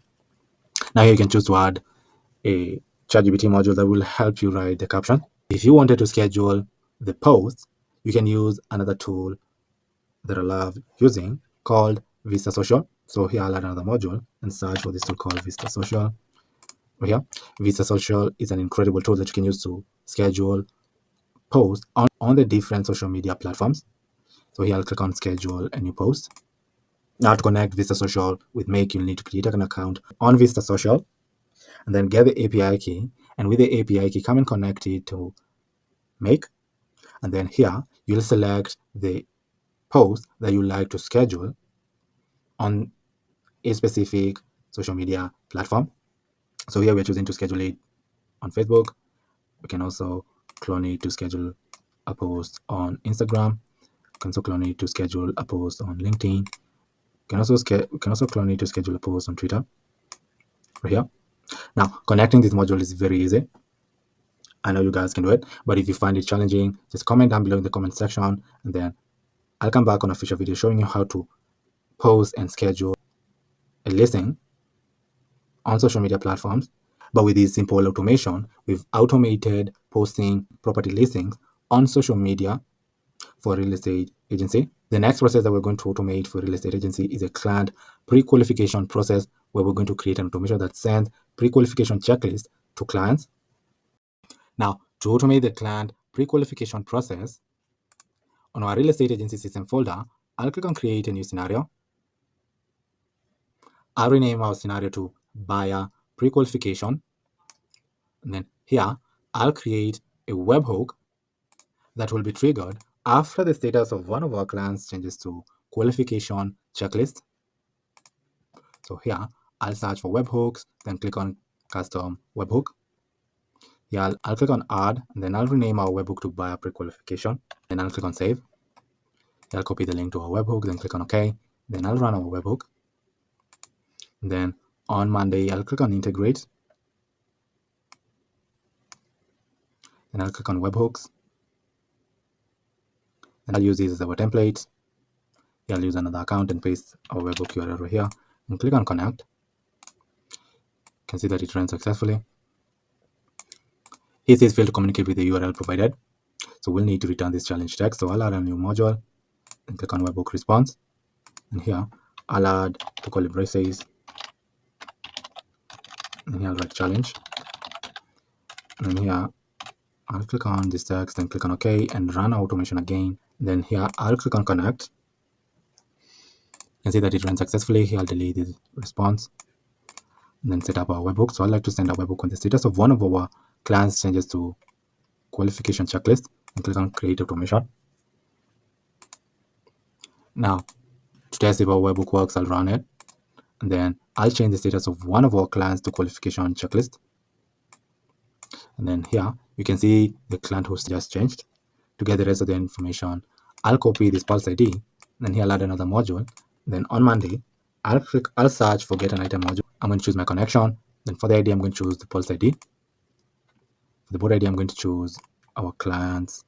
Now here you can choose to add a ChatGPT module that will help you write the caption. If you wanted to schedule the post, you can use another tool that I love using called Vista Social. So here I'll add another module and search for this tool called Vista Social. Right here, Vista Social is an incredible tool that you can use to schedule posts on the different social media platforms. So here I'll click on schedule a new post. Now to connect Vista Social with Make, you'll need to create an account on Vista Social and then get the API key. And with the API key, come and connect it to Make. And then here, you'll select the post that you like to schedule on a specific social media platform. So here we're choosing to schedule it on Facebook. We can also clone it to schedule a post on Instagram. We can also clone it to schedule a post on LinkedIn. We can also clone it to schedule a post on Twitter. Right here. Now, connecting this module is very easy. I know you guys can do it, but if you find it challenging, just comment down below in the comment section, and then I'll come back on a future video showing you how to post and schedule a listing on social media platforms. But with this simple automation, we've automated posting property listings on social media for real estate agency. The next process that we're going to automate for real estate agency is a client pre-qualification process, where we're going to create an automation that sends pre-qualification checklist to clients. Now, to automate the client pre-qualification process, On our real estate agency system folder, I'll click on create a new scenario. I'll rename our scenario to buyer pre-qualification. And then here, I'll create a webhook that will be triggered after the status of one of our clients changes to qualification checklist. So here, I'll search for webhooks, then click on custom webhook. Yeah, I'll click on add, and then I'll rename our webhook to buyer pre-qualification. Then I'll click on save. I'll copy the link to our webhook, then click on OK. Then I'll run our webhook. And then on Monday, I'll click on integrate. Then I'll click on webhooks. Then I'll use these as our templates. I'll use another account and paste our webhook URL over here and click on connect. You can see that it ran successfully. It says fail to communicate with the URL provided. So we'll need to return this challenge text. So I'll add a new module and click on webhook response. And here I'll add the column braces. And here I'll write challenge. And here I'll click on this text and click on OK and run automation again. Then here I'll click on connect. You can see that it ran successfully. Here I'll delete this response and then set up our webhook. So I'd like to send our webhook on the status of one of our clients changes to qualification checklist and click on create automation. Now to test if our webhook works, I'll run it and then I'll change the status of one of our clients to qualification checklist. And then here you can see the client host just changed. To get the rest of the information, I'll copy this pulse ID, then here I'll add another module. Then on Monday, I'll search for get an item module. I'm going to choose my connection. Then for the ID, I'm going to choose the pulse ID. For the board ID, I'm going to choose our client's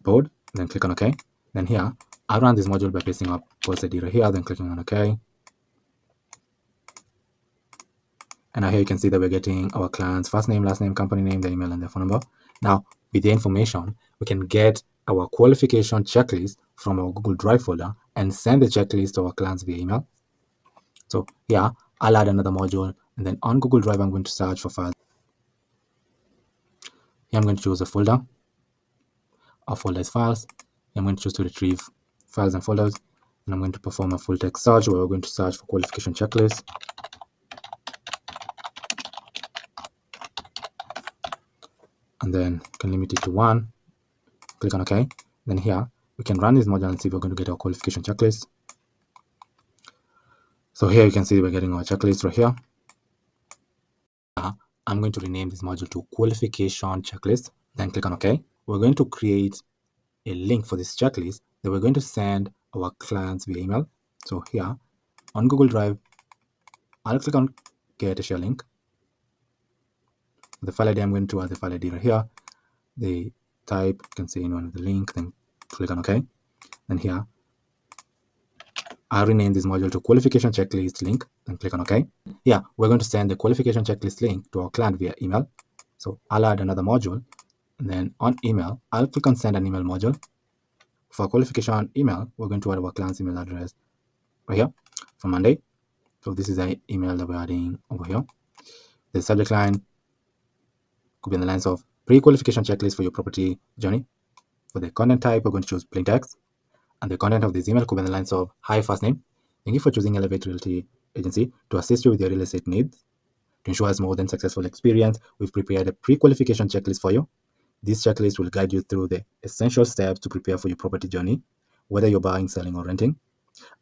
board, then click on OK. Then here, I'll run this module by pasting up pulse ID right here, then clicking on OK. And now here you can see that we're getting our client's first name, last name, company name, their email, and their phone number. Now, with the information, we can get our qualification checklist from our Google Drive folder and send the checklist to our clients via email. So here, I'll add another module, and then on Google Drive, I'm going to search for files. Here, I'm going to choose a folder. Our folder is files. Here, I'm going to choose to retrieve files and folders, and I'm going to perform a full text search where we're going to search for qualification checklist. And then you can limit it to 1. Click on OK. Then here we can run this module and see if we're going to get our qualification checklist. So here you can see we're getting our checklist right here. I'm going to rename this module to qualification checklist. Then click on OK. We're going to create a link for this checklist that we're going to send our clients via email. So here on Google Drive, I'll click on get a share link. The file ID, I'm going to add the file ID right here. The type, you can see in one of the link, then click on OK. Then here, I'll rename this module to qualification checklist link, then click on OK. Yeah, we're going to send the qualification checklist link to our client via email. So I'll add another module, and then on email, I'll click on send an email module. For qualification email, we're going to add our client's email address right here for Monday. So this is the email that we're adding over here. The subject line could be in the lines of pre-qualification checklist for your property journey. For the content type, we're going to choose plain text. And the content of this email could be in the lines of hi, first name. Thank you for choosing Elevate Realty Agency to assist you with your real estate needs. To ensure a smooth and successful experience, we've prepared a pre-qualification checklist for you. This checklist will guide you through the essential steps to prepare for your property journey, whether you're buying, selling, or renting.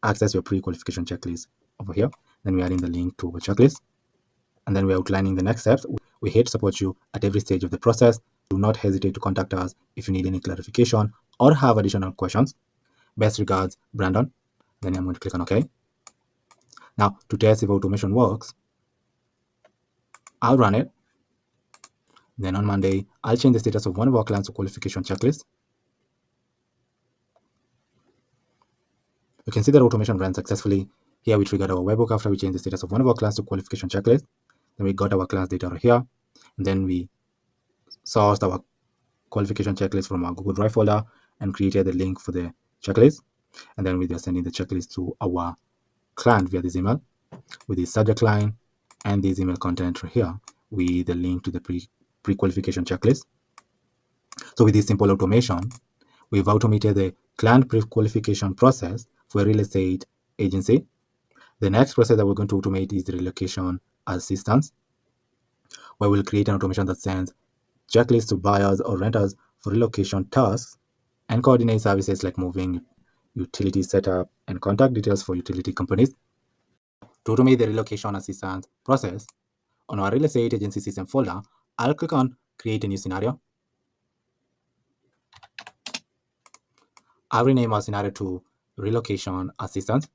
Access your pre-qualification checklist over here. Then we're adding the link to our checklist. And then we're outlining the next steps. We're here to support you at every stage of the process. Do not hesitate to contact us if you need any clarification or have additional questions. Best regards, Brandon. Then I'm going to click on OK. Now, to test if automation works, I'll run it. Then on Monday, I'll change the status of one of our clients to qualification checklist. You can see that automation ran successfully. Here we triggered our webhook after we changed the status of one of our clients to qualification checklist. Then we got our class data right here. And then we sourced our qualification checklist from our Google Drive folder and created the link for the checklist. And then we are sending the checklist to our client via this email with the subject line and this email content right here with the link to the pre-qualification checklist. So with this simple automation, we've automated the client pre-qualification process for a real estate agency. The next process that we're going to automate is the relocation assistance, where we'll create an automation that sends checklists to buyers or renters for relocation tasks and coordinate services like moving, utility setup, and contact details for utility companies. To automate the relocation assistance process, on our real estate agency system folder, I'll click on create a new scenario. I'll rename our scenario to relocation assistance.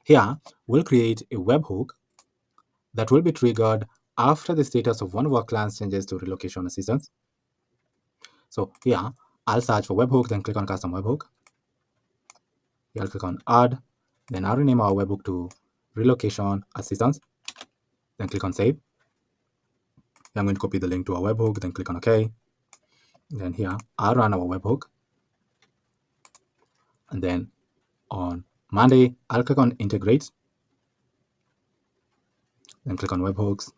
Here, we'll create a webhook that will be triggered after the status of one of our clients changes to relocation assistance. So here, I'll search for webhook, then click on custom webhook. Here I'll click on add, then I'll rename our webhook to relocation assistance, then click on save. Here I'm going to copy the link to our webhook, then click on OK. Then here I'll run our webhook. And then on Monday, I'll click on integrate, then click on webhooks.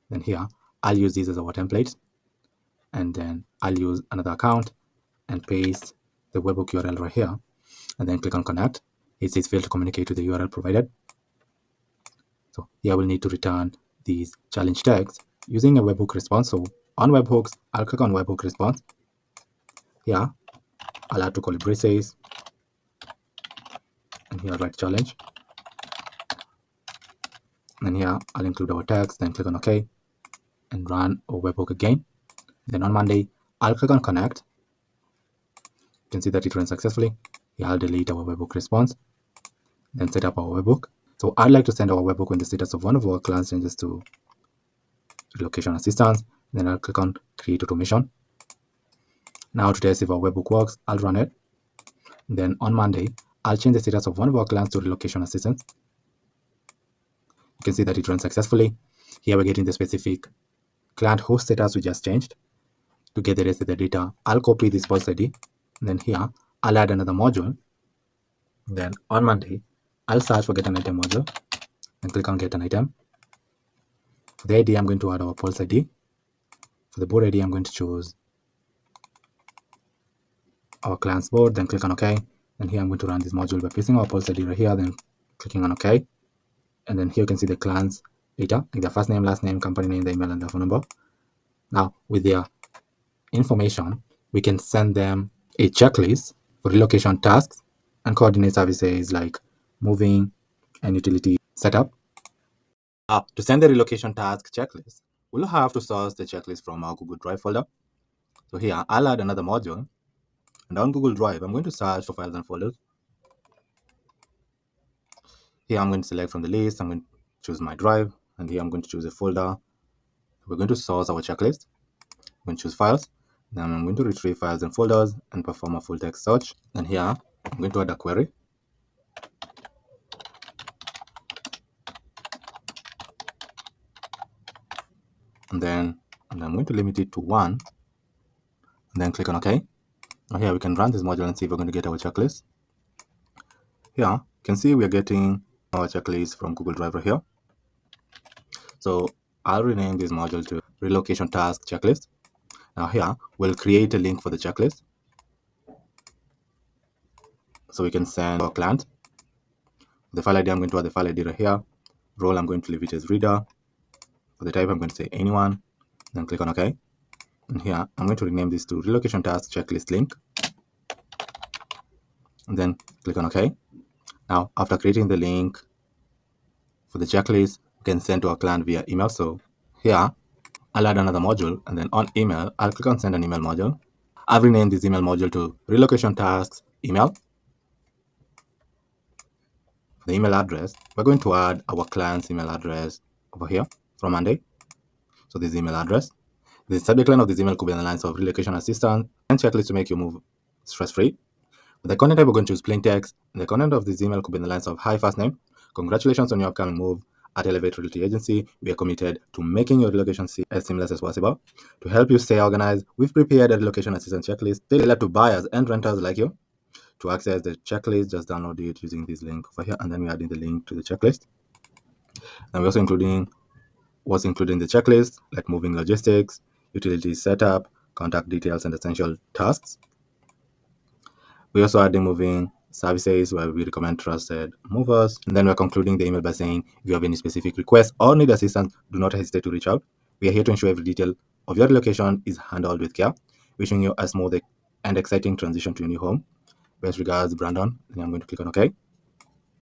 Then here I'll use these as our template. And then I'll use another account and paste the webhook URL right here. And then click on connect. It says failed to communicate with the URL provided. So here we'll need to return these challenge tags using a webhook response. So on webhooks, I'll click on webhook response. Here I'll add to call it braces, and here write challenge. And here I'll include our tags, then click on OK and run our webhook again. Then on Monday, I'll click on connect. You can see that it ran successfully. Here I'll delete our webhook response, then set up our webhook. So I'd like to send our webhook when the status of one of our clients changes to relocation assistance. Then I'll click on create automation. Now to test if our webhook works, I'll run it. Then on Monday, I'll change the status of one of our clients to relocation assistance. You can see that it ran successfully. Here we're getting the specific client host status we just changed. To get the rest of the data, I'll copy this policy ID. Then here, I'll add another module. Then on Monday, I'll search for get an item module and click on get an item. For the ID, I'm going to add our policy ID. For the board ID, I'm going to choose our client's board, then click on OK. And here I'm going to run this module by pasting our policy ID right here, then clicking on OK. And then here you can see the client's data, like their first name, last name, company name, the email, and the phone number. Now, with their information, we can send them a checklist for relocation tasks and coordinate services like moving and utility setup. To send the relocation task checklist, we'll have to source the checklist from our Google Drive folder. So here, I'll add another module. And on Google Drive, I'm going to search for files and folders. Here, I'm going to select from the list. I'm going to choose my drive. And here, I'm going to choose a folder. We're going to source our checklist. I'm going to choose files. Then I'm going to retrieve files and folders and perform a full text search. And here, I'm going to add a query. And then I'm going to limit it to 1. And then click on OK. Now here we can run this module and see if we're going to get our checklist. Here, you can see we are getting our checklist from Google Drive right here. So I'll rename this module to relocation task checklist. Now here, we'll create a link for the checklist. So we can send our client. The file ID, I'm going to add the file ID right here. Role, I'm going to leave it as reader. For the type, I'm going to say anyone. Then click on OK. And here, I'm going to rename this to relocation task checklist link. And then click on OK. Now, after creating the link for the checklist, we can send to our client via email. So here, I'll add another module. And then on email, I'll click on send an email module. I've renamed this email module to relocation tasks email. For the email address, we're going to add our client's email address over here from Monday. So this email address. The subject line of this email could be on the lines of relocation assistance and checklist to make you move stress-free. For the content type, we're going to choose plain text. And the content of this email could be in the lines of hi, first name. Congratulations on your upcoming move. At Elevate Realty Agency, we are committed to making your relocation as seamless as possible. To help you stay organized, we've prepared a relocation assistance checklist tailored to buyers and renters like you. To access the checklist, just download it using this link over here, and then we're adding the link to the checklist. And we're also including what's included in the checklist, like moving logistics, utility setup, contact details, and essential tasks. We also add the moving services where we recommend trusted movers. And then we're concluding the email by saying, if you have any specific requests or need assistance, do not hesitate to reach out. We are here to ensure every detail of your relocation is handled with care, wishing you a smooth and exciting transition to your new home. Best regards, Brandon. And I'm going to click on OK.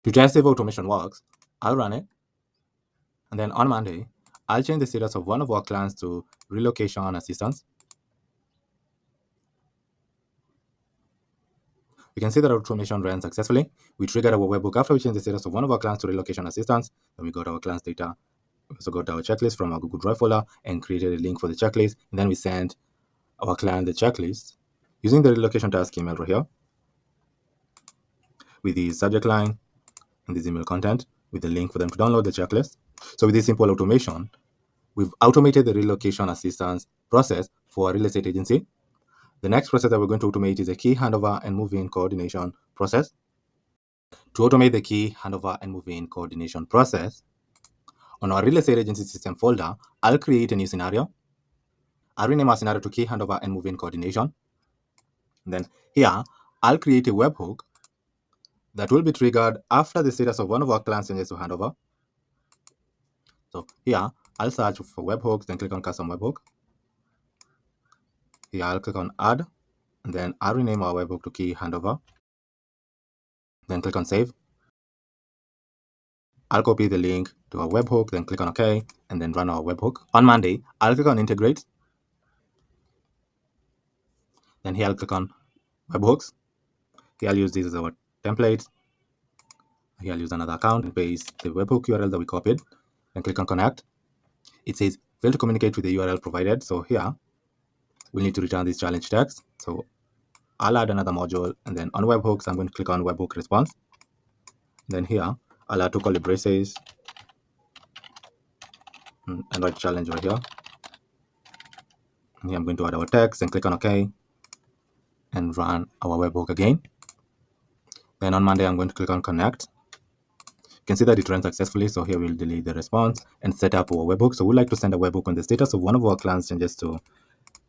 To test if automation works, I'll run it. And then on Monday, I'll change the status of one of our clients to relocation assistance. You can see that our automation ran successfully. We triggered our webhook after we changed the status of one of our clients to relocation assistance. Then we got our client's data. We also got our checklist from our Google Drive folder and created a link for the checklist. And then we sent our client the checklist using the relocation task email right here with the subject line and this email content with the link for them to download the checklist. So with this simple automation, we've automated the relocation assistance process for a real estate agency. The next process that we're going to automate is a key handover and move-in coordination process. To automate the key handover and move-in coordination process, on our real estate agency system folder, I'll create a new scenario. I'll rename our scenario to key handover and move-in coordination. And then here, I'll create a webhook that will be triggered after the status of one of our clients changes to handover. So here, I'll search for webhooks, then click on custom webhook. Here, I'll click on add, and then I'll rename our webhook to key handover. Then click on save. I'll copy the link to our webhook, then click on OK, and then run our webhook. On Monday, I'll click on integrate. Then here I'll click on webhooks. Here I'll use this as our template. Here I'll use another account and paste the webhook URL that we copied. Then click on connect. It says fail to communicate with the URL provided. So here we need to return this challenge text. So I'll add another module, and then on webhooks, I'm going to click on webhook response. Then here I'll add two curly braces and write challenge right here. And here I'm going to add our text and click on OK and run our webhook again. Then on Monday, I'm going to click on connect. You can see that it ran successfully. So here we'll delete the response and set up our webhook. So we'd like to send a webhook when the status of one of our clients changes to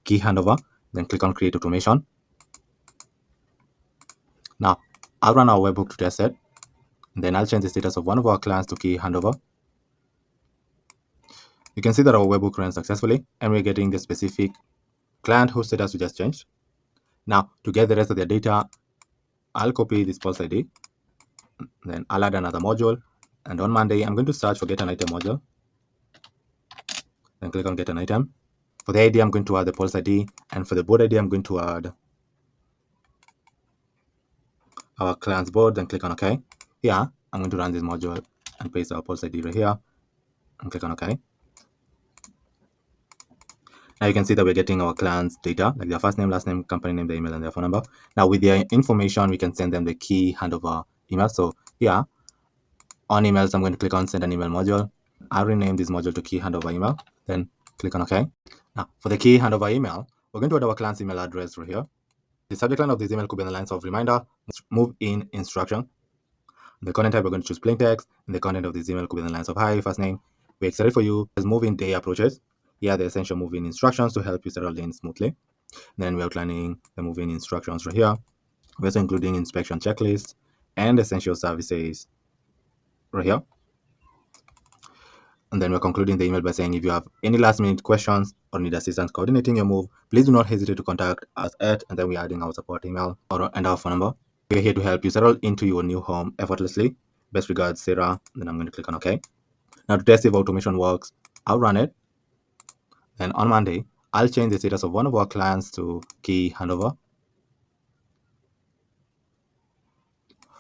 key handover. Then click on create automation. Now I'll run our webhook to test it. And then I'll change the status of one of our clients to key handover. You can see that our webhook ran successfully and we're getting the specific client whose status we just changed. Now to get the rest of their data, I'll copy this pulse ID. Then I'll add another module. And on Monday, I'm going to search for get an item module. Then click on get an item. For the ID, I'm going to add the pulse ID. And for the board ID, I'm going to add our client's board. Then click on OK. Here, I'm going to run this module and paste our pulse ID right here. And click on OK. Now you can see that we're getting our client's data, like their first name, last name, company name, the email, and their phone number. Now with their information, we can send them the key handover email. So here, on emails, I'm going to click on send an email module. I'll rename this module to key handover email. Then click on OK. Now for the key handover email, we're going to add our client's email address right here. The subject line of this email could be in the lines of reminder, move in instruction. The content type, we're going to choose plain text, and the content of this email could be in the lines of hi, first name. We're excited for you as move-in day approaches. Here are the essential move-in instructions to help you settle in smoothly. Then we're outlining the move-in instructions right here. We're also including inspection checklists and essential services right here. And then we're concluding the email by saying if you have any last-minute questions or need assistance coordinating your move, please do not hesitate to contact us at, and then we're adding our support email and our phone number. We're here to help you settle into your new home effortlessly. Best regards, Sarah. Then I'm going to click on OK. Now to test if automation works, I'll run it. Then on Monday, I'll change the status of one of our clients to key handover.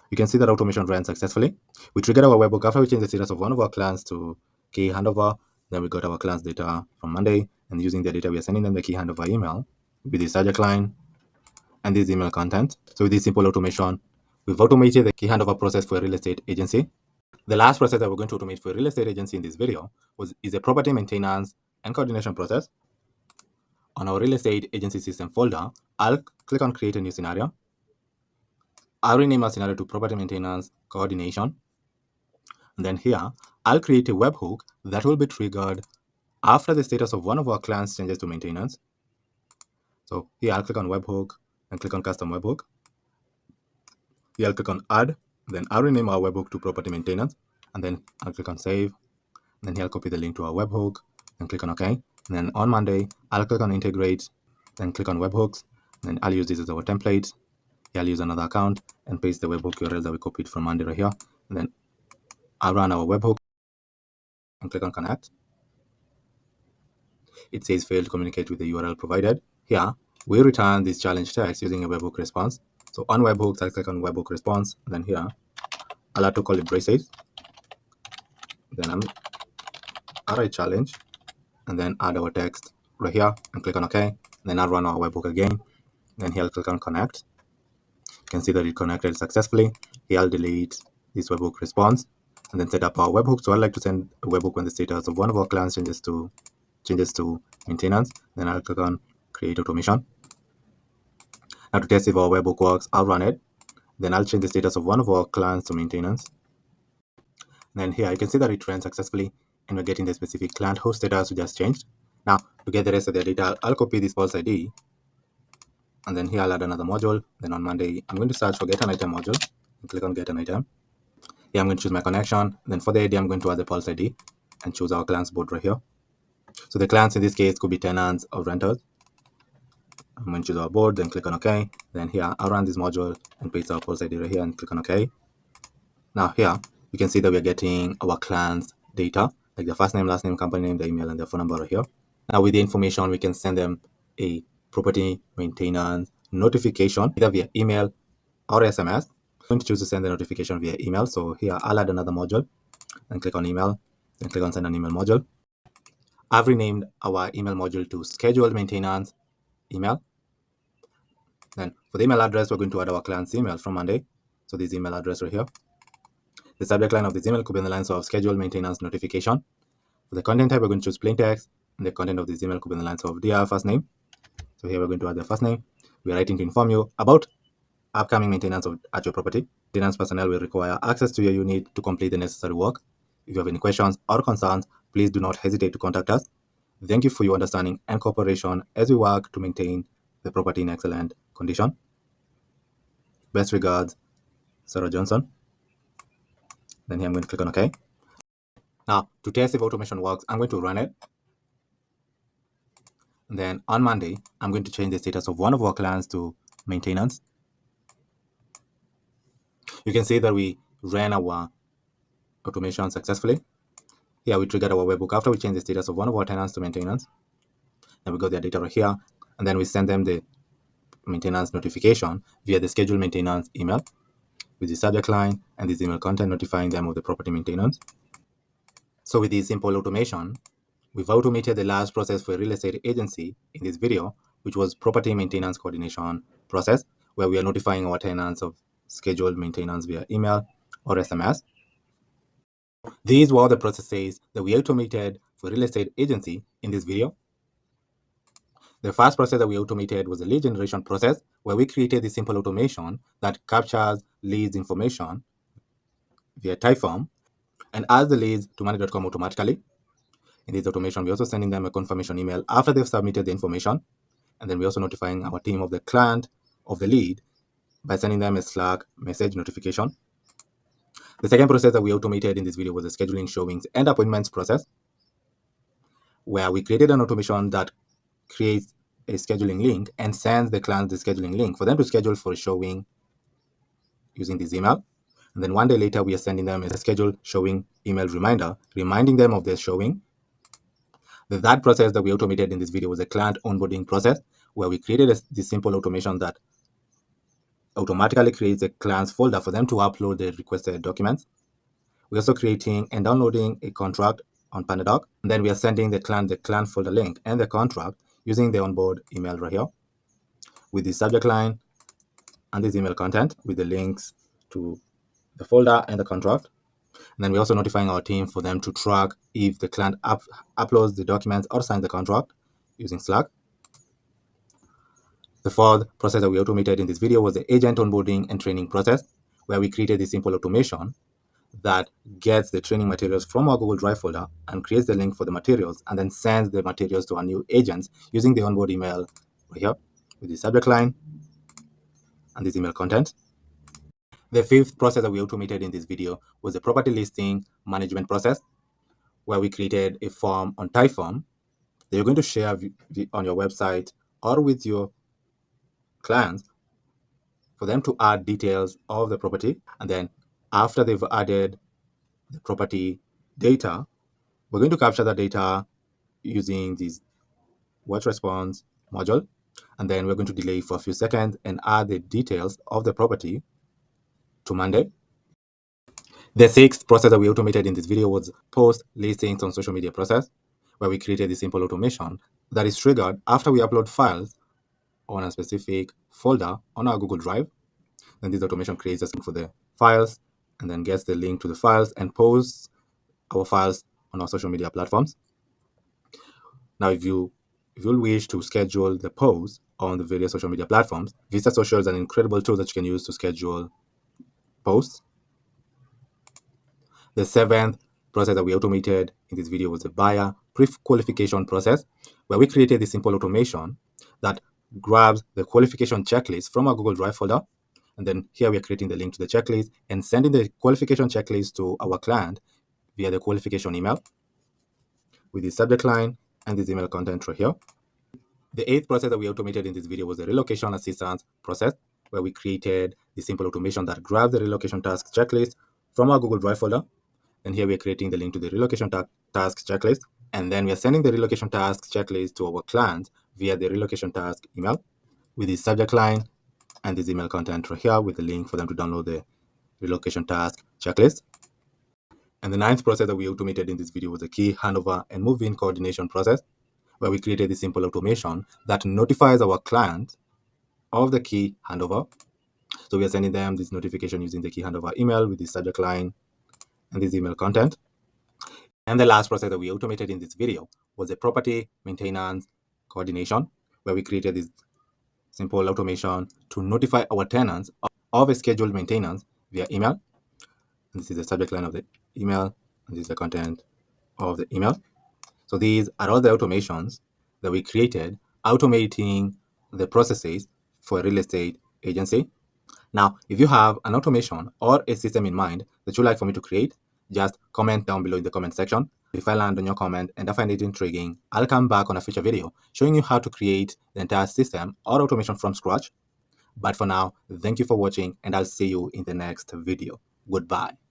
You can see that automation ran successfully. We triggered our webhook after we changed the status of one of our clients to key handover. Then we got our client's data from Monday, and using their data, we are sending them the key handover email with the subject line and this email content. So with this simple automation, we've automated the key handover process for a real estate agency. The last process that we're going to automate for a real estate agency in this video is a property maintenance and coordination process. On our real estate agency system folder, I'll click on create a new scenario. I'll rename our scenario to property maintenance coordination. And then here, I'll create a webhook that will be triggered after the status of one of our clients changes to maintenance. So here I'll click on webhook and click on custom webhook. Here I'll click on add, then I'll rename our webhook to property maintenance, and then I'll click on save. Then here I'll copy the link to our webhook and click on OK. And then on Monday, I'll click on integrate, then click on webhooks. Then I'll use this as our template. Here I'll use another account and paste the webhook URL that we copied from Monday right here. And then I'll run our webhook and click on connect. It says failed to communicate with the URL provided. Here, we return this challenge text using a webhook response. So on webhooks, I'll click on webhook response. And then here, I'll have to call it braces. Then I'll write challenge and then add our text right here and click on OK. And then I'll run our webhook again. Then here I'll click on connect. You can see that it connected successfully. Here I'll delete this webhook response and then set up our webhook. So I'd like to send a webhook when the status of one of our clients changes to maintenance. Then I'll click on create automation. Now to test if our webhook works, I'll run it. Then I'll change the status of one of our clients to maintenance. Then here you can see that it ran successfully and we're getting the specific client host status we just changed. Now to get the rest of the data, I'll copy this false ID and then here I'll add another module. Then on Monday, I'm going to search for get an item module and click on get an item. Here I'm going to choose my connection. Then for the ID, I'm going to add the pulse ID and choose our clients board right here. So the clients in this case could be tenants or renters. I'm going to choose our board, then click on OK. Then here I'll run this module and paste our pulse ID right here and click on OK. Now here you can see that we're getting our clients data, like the first name, last name, company name, the email, and their phone number right here. Now with the information, we can send them a property maintenance notification either via email or SMS. I'm going to choose to send the notification via email. So here I'll add another module and click on email, then click on send an email module. I've renamed our email module to scheduled maintenance email. Then for the email address, we're going to add our client's email from Monday. So this email address right here. The subject line of this email could be in the lines of scheduled maintenance notification. For the content type, we're going to choose plain text. And the content of this email could be in the lines of dear first name. So here we're going to add the first name. We are writing to inform you about upcoming maintenance at your property. Maintenance personnel will require access to your unit to complete the necessary work. If you have any questions or concerns, please do not hesitate to contact us. Thank you for your understanding and cooperation as we work to maintain the property in excellent condition. Best regards, Sarah Johnson. Then here I'm going to click on OK. Now, to test if automation works, I'm going to run it. And then on Monday, I'm going to change the status of one of our clients to maintenance. You can see that we ran our automation successfully. Here we triggered our webhook after we changed the status of one of our tenants to maintenance. Then we got their data right here. And then we send them the maintenance notification via the scheduled maintenance email with the subject line and this email content notifying them of the property maintenance. So with this simple automation, we've automated the last process for a real estate agency in this video, which was property maintenance coordination process, where we are notifying our tenants of scheduled maintenance via email or SMS. These were the processes that we automated for real estate agency in this video. The first process that we automated was the lead generation process, where we created this simple automation that captures leads information via Typeform and adds the leads to money.com automatically. In this automation, we're also sending them a confirmation email after they've submitted the information. And then we're also notifying our team of the client of the lead by sending them a Slack message notification. The second process that we automated in this video was the scheduling showings and appointments process, where we created an automation that creates a scheduling link and sends the client the scheduling link for them to schedule for a showing using this email. And then one day later, we are sending them a scheduled showing email reminder, reminding them of their showing. The third process that we automated in this video was a client onboarding process, where we created this simple automation that automatically creates a client's folder for them to upload the requested documents. We're also creating and downloading a contract on PandaDoc. And then we are sending the client folder link and the contract using the onboard email right here with the subject line and this email content with the links to the folder and the contract. And then we're also notifying our team for them to track if the client uploads the documents or signs the contract using Slack. The fourth process that we automated in this video was the agent onboarding and training process, where we created this simple automation that gets the training materials from our Google Drive folder and creates the link for the materials and then sends the materials to our new agents using the onboard email right here with the subject line and this email content. The fifth process that we automated in this video was the property listing management process, where we created a form on Typeform that you're going to share on your website or with your clients for them to add details of the property. And then after they've added the property data, we're going to capture that data using this watch response module. And then we're going to delay for a few seconds and add the details of the property to Monday. The sixth process that we automated in this video was post listings on social media process, where we created this simple automation that is triggered after we upload files on a specific folder on our Google Drive. Then this automation creates a link for the files and then gets the link to the files and posts our files on our social media platforms. Now, if you wish to schedule the posts on the various social media platforms, Vista Social is an incredible tool that you can use to schedule posts. The seventh process that we automated in this video was the buyer pre-qualification process, where we created this simple automation that grabs the qualification checklist from our Google Drive folder. And then here we are creating the link to the checklist and sending the qualification checklist to our client via the qualification email with the subject line and this email content right here. The eighth process that we automated in this video was the relocation assistance process, where we created the simple automation that grabs the relocation task checklist from our Google Drive folder. And here we're creating the link to the relocation task checklist. And then we're sending the relocation task checklist to our clients via the relocation task email with the subject line and this email content right here with the link for them to download the relocation task checklist. And the ninth process that we automated in this video was the key handover and move-in coordination process, where we created this simple automation that notifies our client of the key handover. So we are sending them this notification using the key handover email with the subject line and this email content. And the last process that we automated in this video was the property maintenance coordination, where we created this simple automation to notify our tenants of a scheduled maintenance via email. And this is the subject line of the email, and this is the content of the email. So these are all the automations that we created, automating the processes for a real estate agency. Now, if you have an automation or a system in mind that you'd like for me to create, just comment down below in the comment section. If I land on your comment and I find it intriguing, I'll come back on a future video showing you how to create the entire system or automation from scratch. But for now, thank you for watching and I'll see you in the next video. Goodbye.